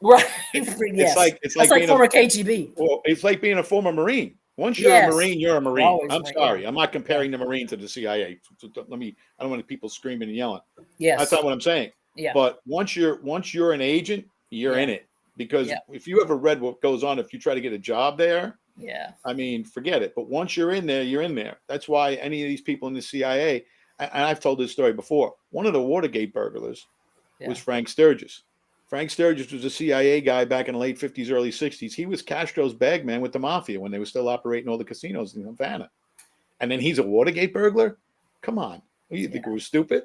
Right. Yes. It's like being former KGB. Well, it's like being a former Marine. Once you're a Marine, you're a Marine. Always I'm sorry. Yeah. I'm not comparing the Marine to the CIA. So I don't want people screaming and yelling. Yes. That's not what I'm saying. Yeah. But once you're an agent, you're in it. Because if you ever read what goes on if you try to get a job there, I mean, forget it. But once you're in there, you're in there. That's why any of these people in the CIA, and I've told this story before, one of the Watergate burglars was Frank Sturgis. Frank Sturgis was a CIA guy back in the late 50s, early 60s. He was Castro's bagman with the mafia when they were still operating all the casinos in Havana. And then he's a Watergate burglar? Come on. You think it was stupid?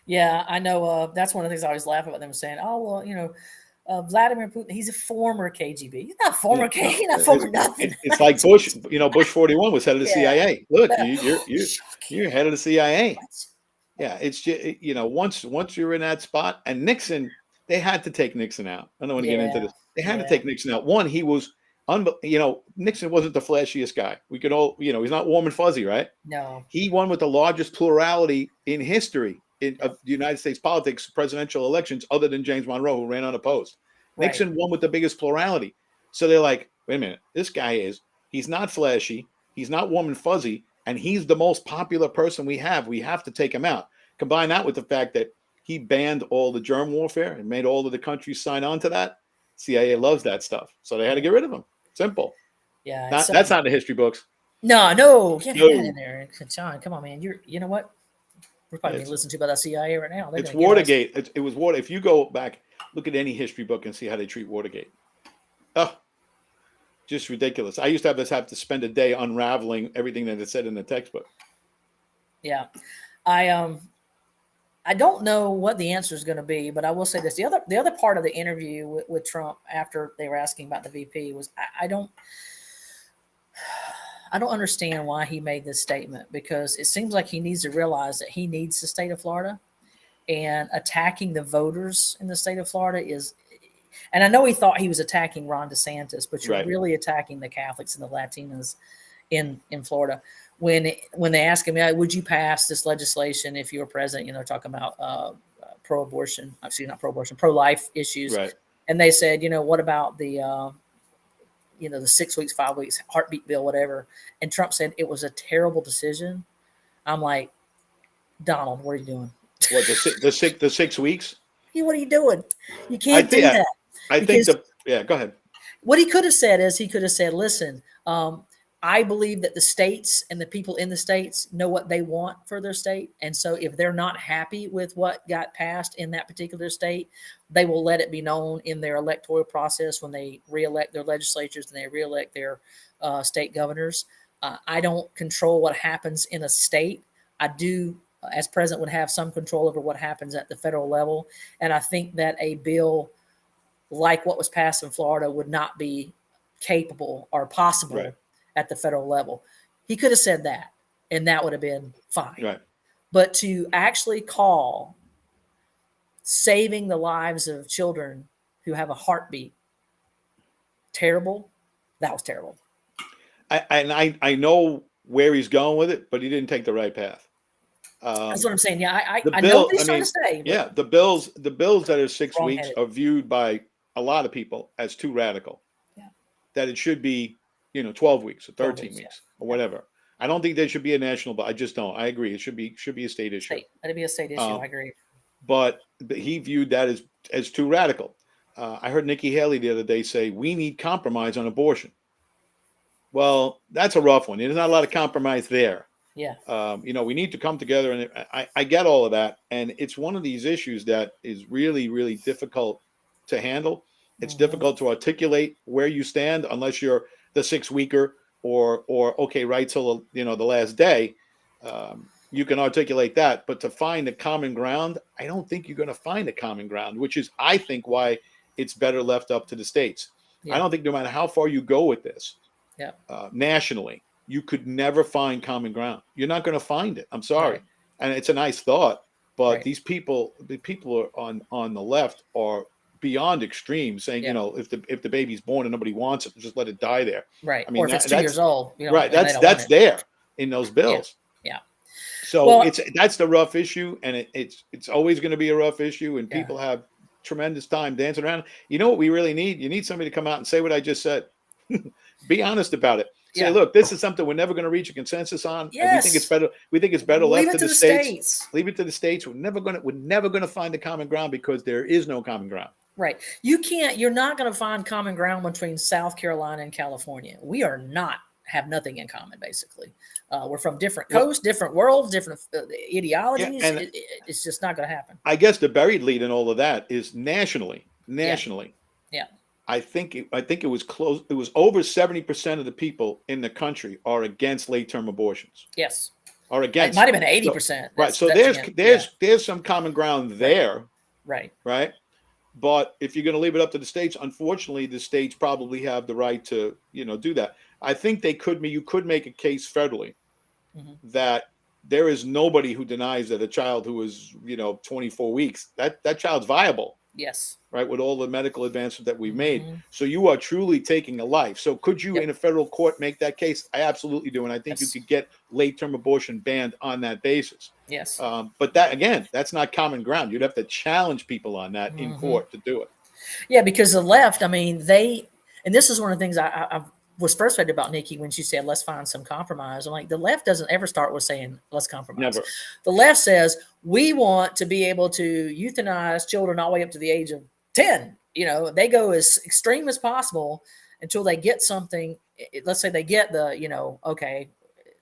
Yeah, I know. That's one of the things I always laugh about them saying, oh, well, Vladimir Putin, he's a former KGB. He's not former KGB. He's not former nothing. It's like Bush, Bush 41 was head of the CIA. Look, you're head of the CIA. Yeah, it's just, once you're in that spot, and Nixon, they had to take Nixon out. I don't want to get into this. They had to take Nixon out. One, he was, Nixon wasn't the flashiest guy. We could all, he's not warm and fuzzy, right? No. He won with the largest plurality in history of the United States politics, presidential elections, other than James Monroe, who ran unopposed. Right. Nixon won with the biggest plurality. So they're like, wait a minute, this guy he's not flashy, he's not warm and fuzzy, and he's the most popular person we have. We have to take him out. Combine that with the fact that he banned all the germ warfare and made all of the countries sign on to that. CIA loves that stuff. So they had to get rid of him. Simple. Yeah. That's not in the history books. No. Get that in there. John, come on, man. You know what? We're probably going to listen to about the CIA right now. It's Watergate. It was Water. If you go back, look at any history book and see how they treat Watergate. Oh, just ridiculous. I used to have to spend a day unraveling everything that it said in the textbook. Yeah. I don't know what the answer is going to be, but I will say this. The other part of the interview with Trump after they were asking about the VP was I don't understand why he made this statement, because it seems like he needs to realize that he needs the state of Florida, and attacking the voters in the state of Florida is, and I know he thought he was attacking Ron DeSantis, but you're really attacking the Catholics and the Latinos in Florida. When they ask him, would you pass this legislation if you were president, talking about pro-abortion, actually not pro-abortion, pro-life issues. Right. And they said, what about the, the 6 weeks, 5 weeks, heartbeat bill, whatever. And Trump said it was a terrible decision. I'm like, Donald, what are you doing? What, the 6 weeks? Yeah, what are you doing? You can't do that. Go ahead. What he could have said is listen, I believe that the states and the people in the states know what they want for their state. And so if they're not happy with what got passed in that particular state, they will let it be known in their electoral process when they reelect their legislatures and they reelect their state governors. I don't control what happens in a state. I do, as president, would have some control over what happens at the federal level. And I think that a bill like what was passed in Florida would not be capable or possible at the federal level. He could have said that, and that would have been fine. Right. But to actually call saving the lives of children who have a heartbeat terrible, that was terrible. I know where he's going with it, but he didn't take the right path. That's what I'm saying. Yeah, I know what he's trying to say. Yeah, the bills that are 6 weeks are viewed by a lot of people as too radical. Yeah. That it should be 12 weeks or 13 weeks or whatever. I don't think there should be a national, but I just don't. I agree. It should be a state issue. It'd be a state issue. I agree. But he viewed that as too radical. I heard Nikki Haley the other day say, we need compromise on abortion. Well, that's a rough one. There's not a lot of compromise there. Yeah. We need to come together, and I get all of that. And it's one of these issues that is really, really difficult to handle. It's difficult to articulate where you stand unless you're the 6 weeker or okay, right till the last day. You can articulate that, but to find a common ground, I don't think you're going to find a common ground, which is, I think, why it's better left up to the states. Yeah. I don't think no matter how far you go with this, nationally, you could never find common ground. You're not going to find it. I'm sorry. Right. And it's a nice thought, but the people are on the left are beyond extreme, saying, if the baby's born and nobody wants it, just let it die there. Right. I mean, or if it's 2 years old. Right. That's there in those bills. Yeah. So that's the rough issue, and it's always going to be a rough issue, and people have tremendous time dancing around. You know what we really need? You need somebody to come out and say what I just said. Be honest about it. Say, look, this is something we're never going to reach a consensus on. Yes. And we think it's better left to the states. Leave it to the states. We're never going to find a common ground because there is no common ground. Right. You're not going to find common ground between South Carolina and California. We are not have nothing in common. Basically, we're from different coasts, different worlds, different ideologies. Yeah, it's just not going to happen. I guess the buried lead in all of that is nationally. Yeah. I think it was close. It was over 70% of the people in the country are against late-term abortions. Yes. Are against. It might have been 80%. Right. So there's some common ground there. Right. Right. But if you're going to leave it up to the states, unfortunately, the states probably have the right to, do that. I think you could make a case federally that there is nobody who denies that a child who is, 24 weeks, that child's viable. Yes. Right. With all the medical advancements that we've made. So you are truly taking a life. So could you in a federal court make that case? I absolutely do. And I think you could get late-term abortion banned on that basis. Yes. But that's not common ground. You'd have to challenge people on that in court to do it. Yeah, because the left, I mean, and this is one of the things I was frustrated about Nikki when she said, let's find some compromise. I'm like, the left doesn't ever start with saying, let's compromise. Never. The left says, we want to be able to euthanize children all the way up to the age of 10. They go as extreme as possible until they get something. Let's say they get the,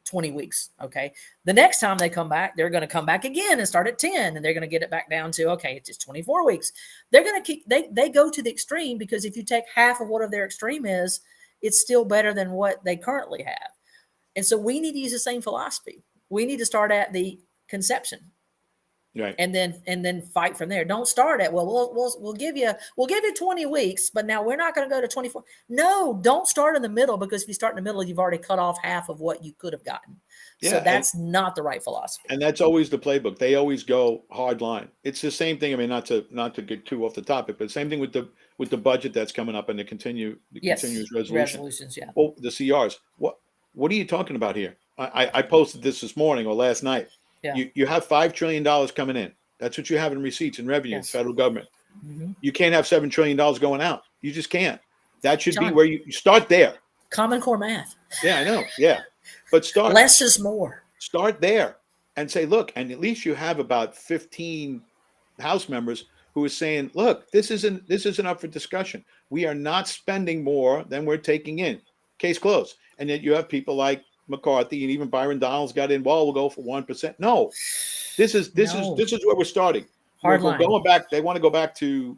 20 weeks. Okay. The next time they come back, they're going to come back again and start at 10, and they're going to get it back down to, it's just 24 weeks. They're going to keep, they go to the extreme, because if you take half of whatever their extreme is, it's still better than what they currently have. And so we need to use the same philosophy. We need to start at the conception. Right. And then fight from there. Don't start at, we'll give you 20 weeks, but now we're not going to go to 24. No, don't start in the middle, because if you start in the middle, you've already cut off half of what you could have gotten. Yeah, so that's not the right philosophy. And that's always the playbook. They always go hard line. It's the same thing. I mean, not to get too off the topic, but same thing with the budget that's coming up and the continuous resolutions. Yeah. Well, the CRs. What are you talking about here? I posted this morning or last night. Yeah. You have $5 trillion coming in. That's what you have in receipts and revenue, federal government. You can't have $7 trillion going out. You just can't. That should be where you start there. Common Core math. Yeah, I know. Yeah. But start. Less is more. Start there and say, look, and at least you have about 15 House members who are saying, look, this isn't up for discussion. We are not spending more than we're taking in. Case closed. And yet you have people like McCarthy and even Byron Donalds got in. Well, we'll go for 1%. No, this is where we're starting. We're going back. They want to go back to.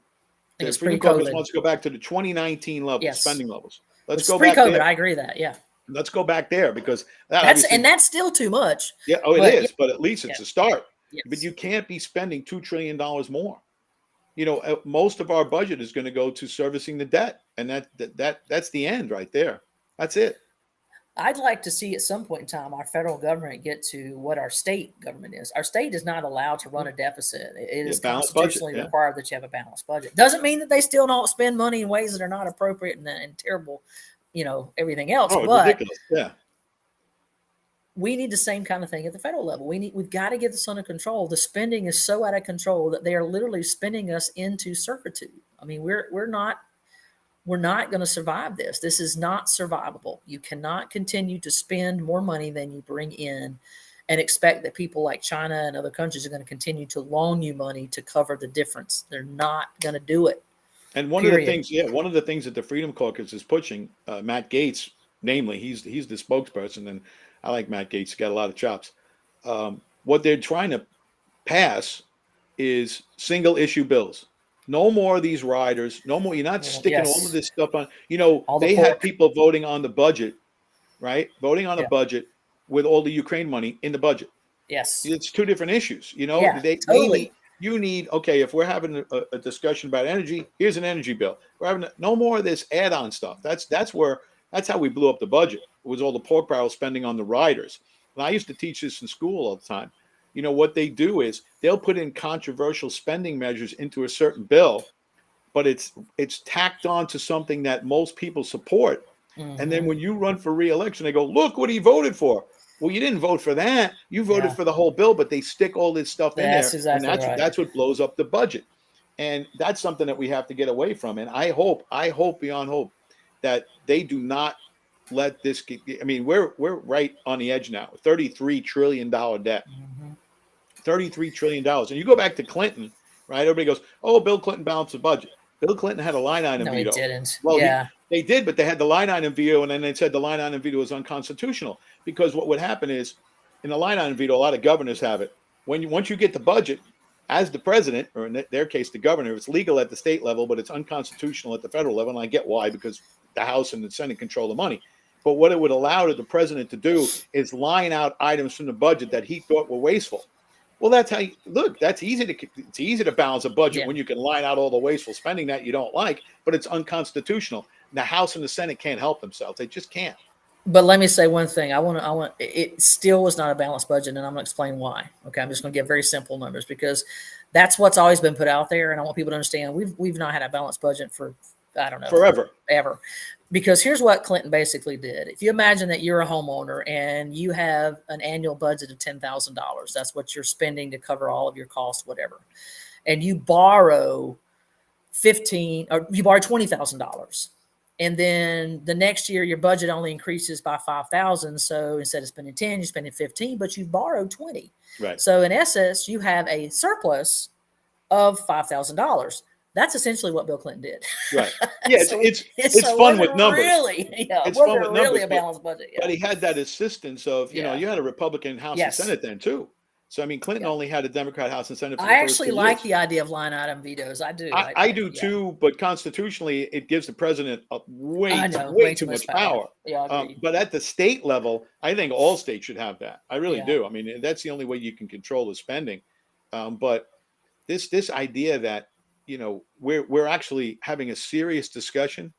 The Freedom Caucus wants to go back to the 2019 levels, spending levels. Let's go back there. I agree that. Yeah. Let's go back there, because that's still too much. Yeah. Oh, it is. But at least it's a start. Yes. But you can't be spending $2 trillion more. Most of our budget is going to go to servicing the debt, and that's the end right there. That's it. I'd like to see at some point in time our federal government get to what our state government is. Our state is not allowed to run a deficit. It is constitutionally required that you have a balanced budget. Doesn't mean that they still don't spend money in ways that are not appropriate and terrible, everything else. But ridiculous. Yeah. We need the same kind of thing at the federal level. We've got to get this under control. The spending is so out of control that they are literally spending us into servitude. I mean, we're not going to survive this. This is not survivable. You cannot continue to spend more money than you bring in and expect that people like China and other countries are going to continue to loan you money to cover the difference. They're not going to do it. And one of the things that the Freedom Caucus is pushing, Matt Gaetz, namely, he's the spokesperson, and I like Matt Gaetz. He's got a lot of chops. What they're trying to pass is single issue bills. No more of these riders. No more. You're not sticking all of this stuff on. They had people voting on the budget, right? Voting on the budget with all the Ukraine money in the budget. Yes. It's two different issues. Totally. You need, if we're having a discussion about energy, here's an energy bill. We're having no more of this add-on stuff. That's how we blew up the budget. It was all the pork barrel spending on the riders. And I used to teach this in school all the time. What they do is they'll put in controversial spending measures into a certain bill, but it's tacked on to something that most people support. And then when you run for re-election, they go, look what he voted for. Well, you didn't vote for that. You voted for the whole bill, but they stick all this stuff in there. Exactly and that's what blows up the budget. And that's something that we have to get away from. And I hope beyond hope that they do not let this get, we're right on the edge now. $33 trillion debt. $33 trillion. And you go back to Clinton, right? Everybody goes, oh, Bill Clinton balanced the budget. Bill Clinton had a line item veto. No, he didn't. Well, They did, but they had the line item veto, and then they said the line item veto was unconstitutional, because what would happen is, in the line item veto, a lot of governors have it. Once you get the budget, as the president, or in their case, the governor, it's legal at the state level, but it's unconstitutional at the federal level. And I get why, because the House and the Senate control the money. But what it would allow the president to do is line out items from the budget that he thought were wasteful. Well, that's how it's easy to balance a budget when you can line out all the wasteful spending that you don't like, but it's unconstitutional. The House and the Senate can't help themselves. They just can't. But let me say one thing. It still was not a balanced budget, and I'm going to explain why. Okay. I'm just going to give very simple numbers, because that's what's always been put out there. And I want people to understand we've not had a balanced budget for, I don't know, ever. Because here's what Clinton basically did. If you imagine that you're a homeowner and you have an annual budget of $10,000, that's what you're spending to cover all of your costs, whatever. And you borrow $20,000. And then the next year, your budget only increases by $5,000. So instead of spending 10, you're spending 15, but you've borrowed 20. Right. So in essence, you have a surplus of $5,000. That's essentially what Bill Clinton did. Right. Yeah, so it's fun with numbers. Really, it's wasn't fun with really numbers, a balanced budget. But he had that assistance of, you had a Republican House and Senate then too. So, I mean, Clinton only had a Democrat House and Senate. For I actually like the idea of line item vetoes. I do. I do too, but constitutionally, it gives the president way too much power. Yeah, but at the state level, I think all states should have that. I really do. I mean, that's the only way you can control the spending. But this idea that, we're actually having a serious discussion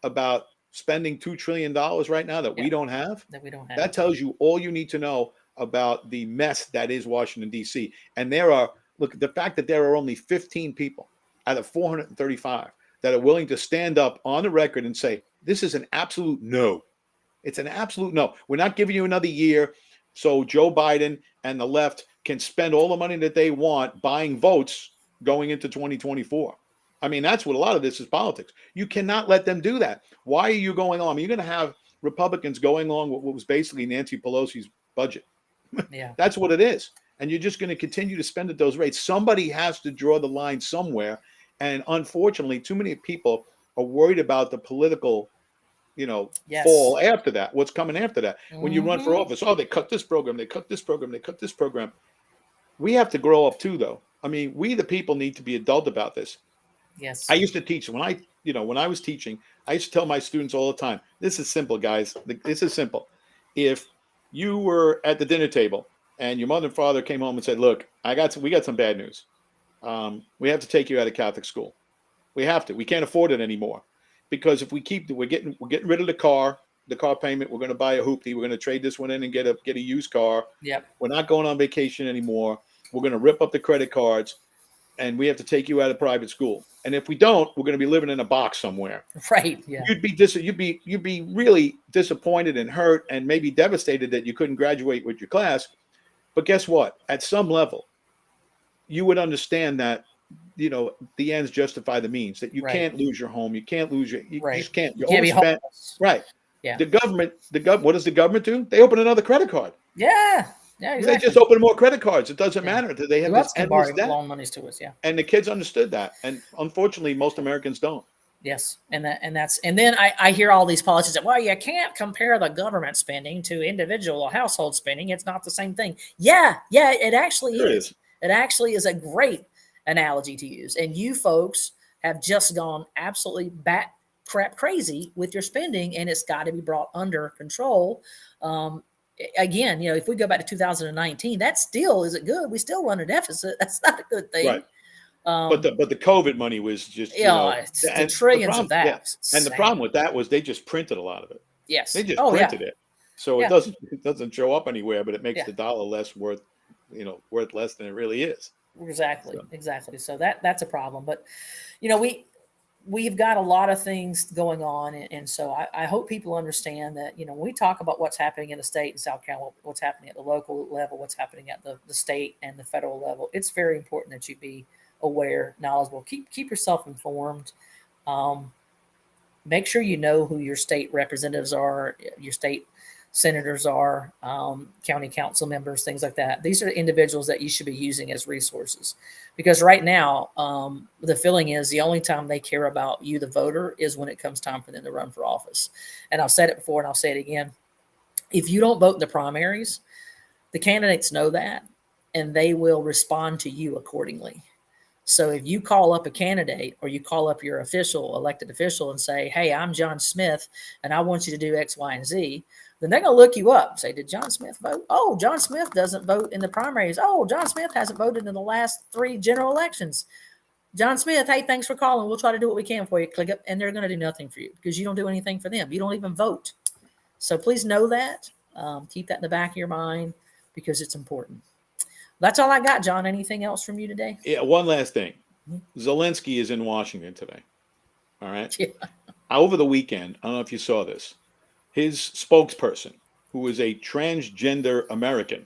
about spending $2 trillion right now that we don't have. That tells you all you need to know about the mess that is Washington, D.C. And the fact that there are only 15 people out of 435 that are willing to stand up on the record and say, this is an absolute no. It's an absolute no. We're not giving you another year so Joe Biden and the left can spend all the money that they want buying votes going into 2024. I mean, that's what a lot of this is, politics. You cannot let them do that. Why are you going on? You're going to have Republicans going along with what was basically Nancy Pelosi's budget. Yeah, that's what it is. And you're just going to continue to spend at those rates. Somebody has to draw the line somewhere. And unfortunately, too many people are worried about the political, fall after that. What's coming after that? When you run for office, they cut this program, they cut this program, they cut this program. We have to grow up too, though. I mean, we the people need to be adult about this. Yes. I used to teach when I was teaching, I used to tell my students all the time, this is simple, guys. This is simple. If you were at the dinner table and your mother and father came home and said, look, we got some bad news. We have to take you out of Catholic school. We have to. We can't afford it anymore, because if we're getting rid of the car payment. We're going to buy a hoopty. We're going to trade this one in and get a used car. Yep. We're not going on vacation anymore. We're going to rip up the credit cards, and we have to take you out of private school. And if we don't, we're going to be living in a box somewhere. Right. Yeah. You'd be really disappointed and hurt and maybe devastated that you couldn't graduate with your class. But guess what? At some level, you would understand that, the ends justify the means, that you can't lose your home. You can't lose you just can't. You can't be homeless. Right. Yeah. The government, what does the government do? They open another credit card. Yeah. Yeah, exactly. They just open more credit cards. It doesn't matter. They have this endless debt. Loan monies to us, And the kids understood that. And unfortunately, most Americans don't. Yes. And then I hear all these politicians that, well, you can't compare the government spending to individual or household spending. It's not the same thing. Yeah, it actually is. It actually is a great analogy to use. And you folks have just gone absolutely bat crap crazy with your spending, and it's got to be brought under control. Again, if we go back to 2019, that still isn't good. We still run a deficit. That's not a good thing. Right. But the COVID money was just it's the trillions of that. Yeah. And the problem with that was they just printed a lot of it. Yes, they just printed it, so it doesn't show up anywhere, but it makes the dollar less worth less than it really is. Exactly. So that's a problem. But we've got a lot of things going on. And so I hope people understand that, when we talk about what's happening in the state and South Carolina, what's happening at the local level, what's happening at the state and the federal level, it's very important that you be aware, knowledgeable, keep yourself informed. Make sure you know who your state representatives are, your state senators are, county council members, things like that. These are individuals that you should be using as resources, because right now the feeling is the only time they care about you, the voter, is when it comes time for them to run for office. And I've said it before and I'll say it again. If you don't vote in the primaries, the candidates know that, and they will respond to you accordingly. So if you call up a candidate or you call up your elected official and say, hey, I'm John Smith and I want you to do X, Y, and Z, then they're going to look you up and say, did John Smith vote? Oh, John Smith doesn't vote in the primaries. Oh, John Smith hasn't voted in the last 3 general elections. John Smith, hey, thanks for calling. We'll try to do what we can for you. Click up, and they're going to do nothing for you because you don't do anything for them. You don't even vote. So please know that. Keep that in the back of your mind because it's important. That's all I got, John. Anything else from you today? Yeah, one last thing. Zelensky is in Washington today. All right. Yeah. Over the weekend, I don't know if you saw this, his spokesperson, who is a transgender American,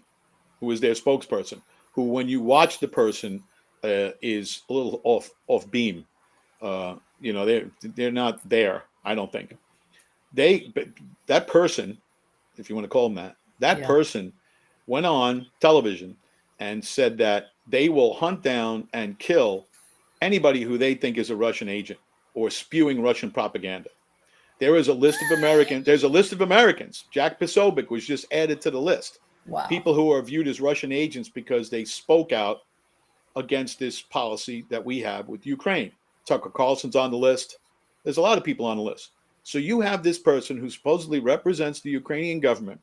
who is their spokesperson, who, when you watch the person, is a little off beam. They're not there. I don't think that person, if you want to call him that person, went on television and said that they will hunt down and kill anybody who they think is a Russian agent or spewing Russian propaganda. There is a list of Americans. There's a list of Americans. Jack Posobiec was just added to the list. Wow. People who are viewed as Russian agents because they spoke out against this policy that we have with Ukraine. Tucker Carlson's on the list. There's a lot of people on the list. So you have this person who supposedly represents the Ukrainian government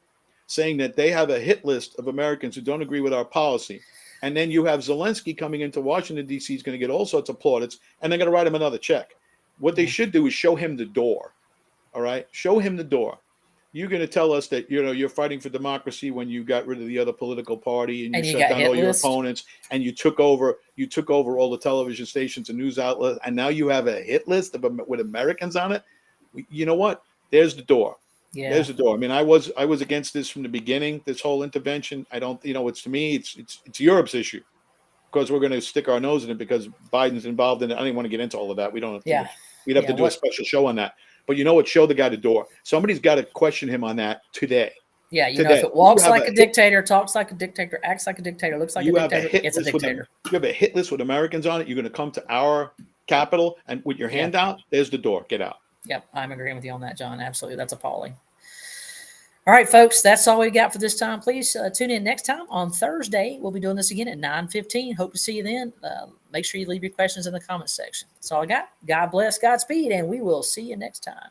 saying that they have a hit list of Americans who don't agree with our policy. And then you have Zelensky coming into Washington, D.C. is going to get all sorts of plaudits, and they're going to write him another check. What they should do is show him the door. All right? Show him the door. You're going to tell us that, you're fighting for democracy when you got rid of the other political party and you shut down all your opponents and you took over all the television stations and news outlets, and now you have a hit list with Americans on it. You know what? There's the door. Yeah. There's the door. I mean, I was against this from the beginning, this whole intervention. I don't, it's, to me, it's Europe's issue because we're going to stick our nose in it because Biden's involved in it. I don't even want to get into all of that. We don't have to, we'd have to do a special show on that. But you know what? Show the guy the door. Somebody's got to question him on that today. Yeah, know, if it walks like a dictator, talks like a dictator, acts like a dictator, looks like a dictator, it's a dictator. You have a hit list with Americans on it. You're going to come to our Capitol and with your hand out, there's the door. Get out. Yep, I'm agreeing with you on that, John. Absolutely. That's appalling. All right, folks, that's all we got for this time. Please tune in next time on Thursday. We'll be doing this again at 9:15. Hope to see you then. Make sure you leave your questions in the comments section. That's all I got. God bless, Godspeed, and we will see you next time.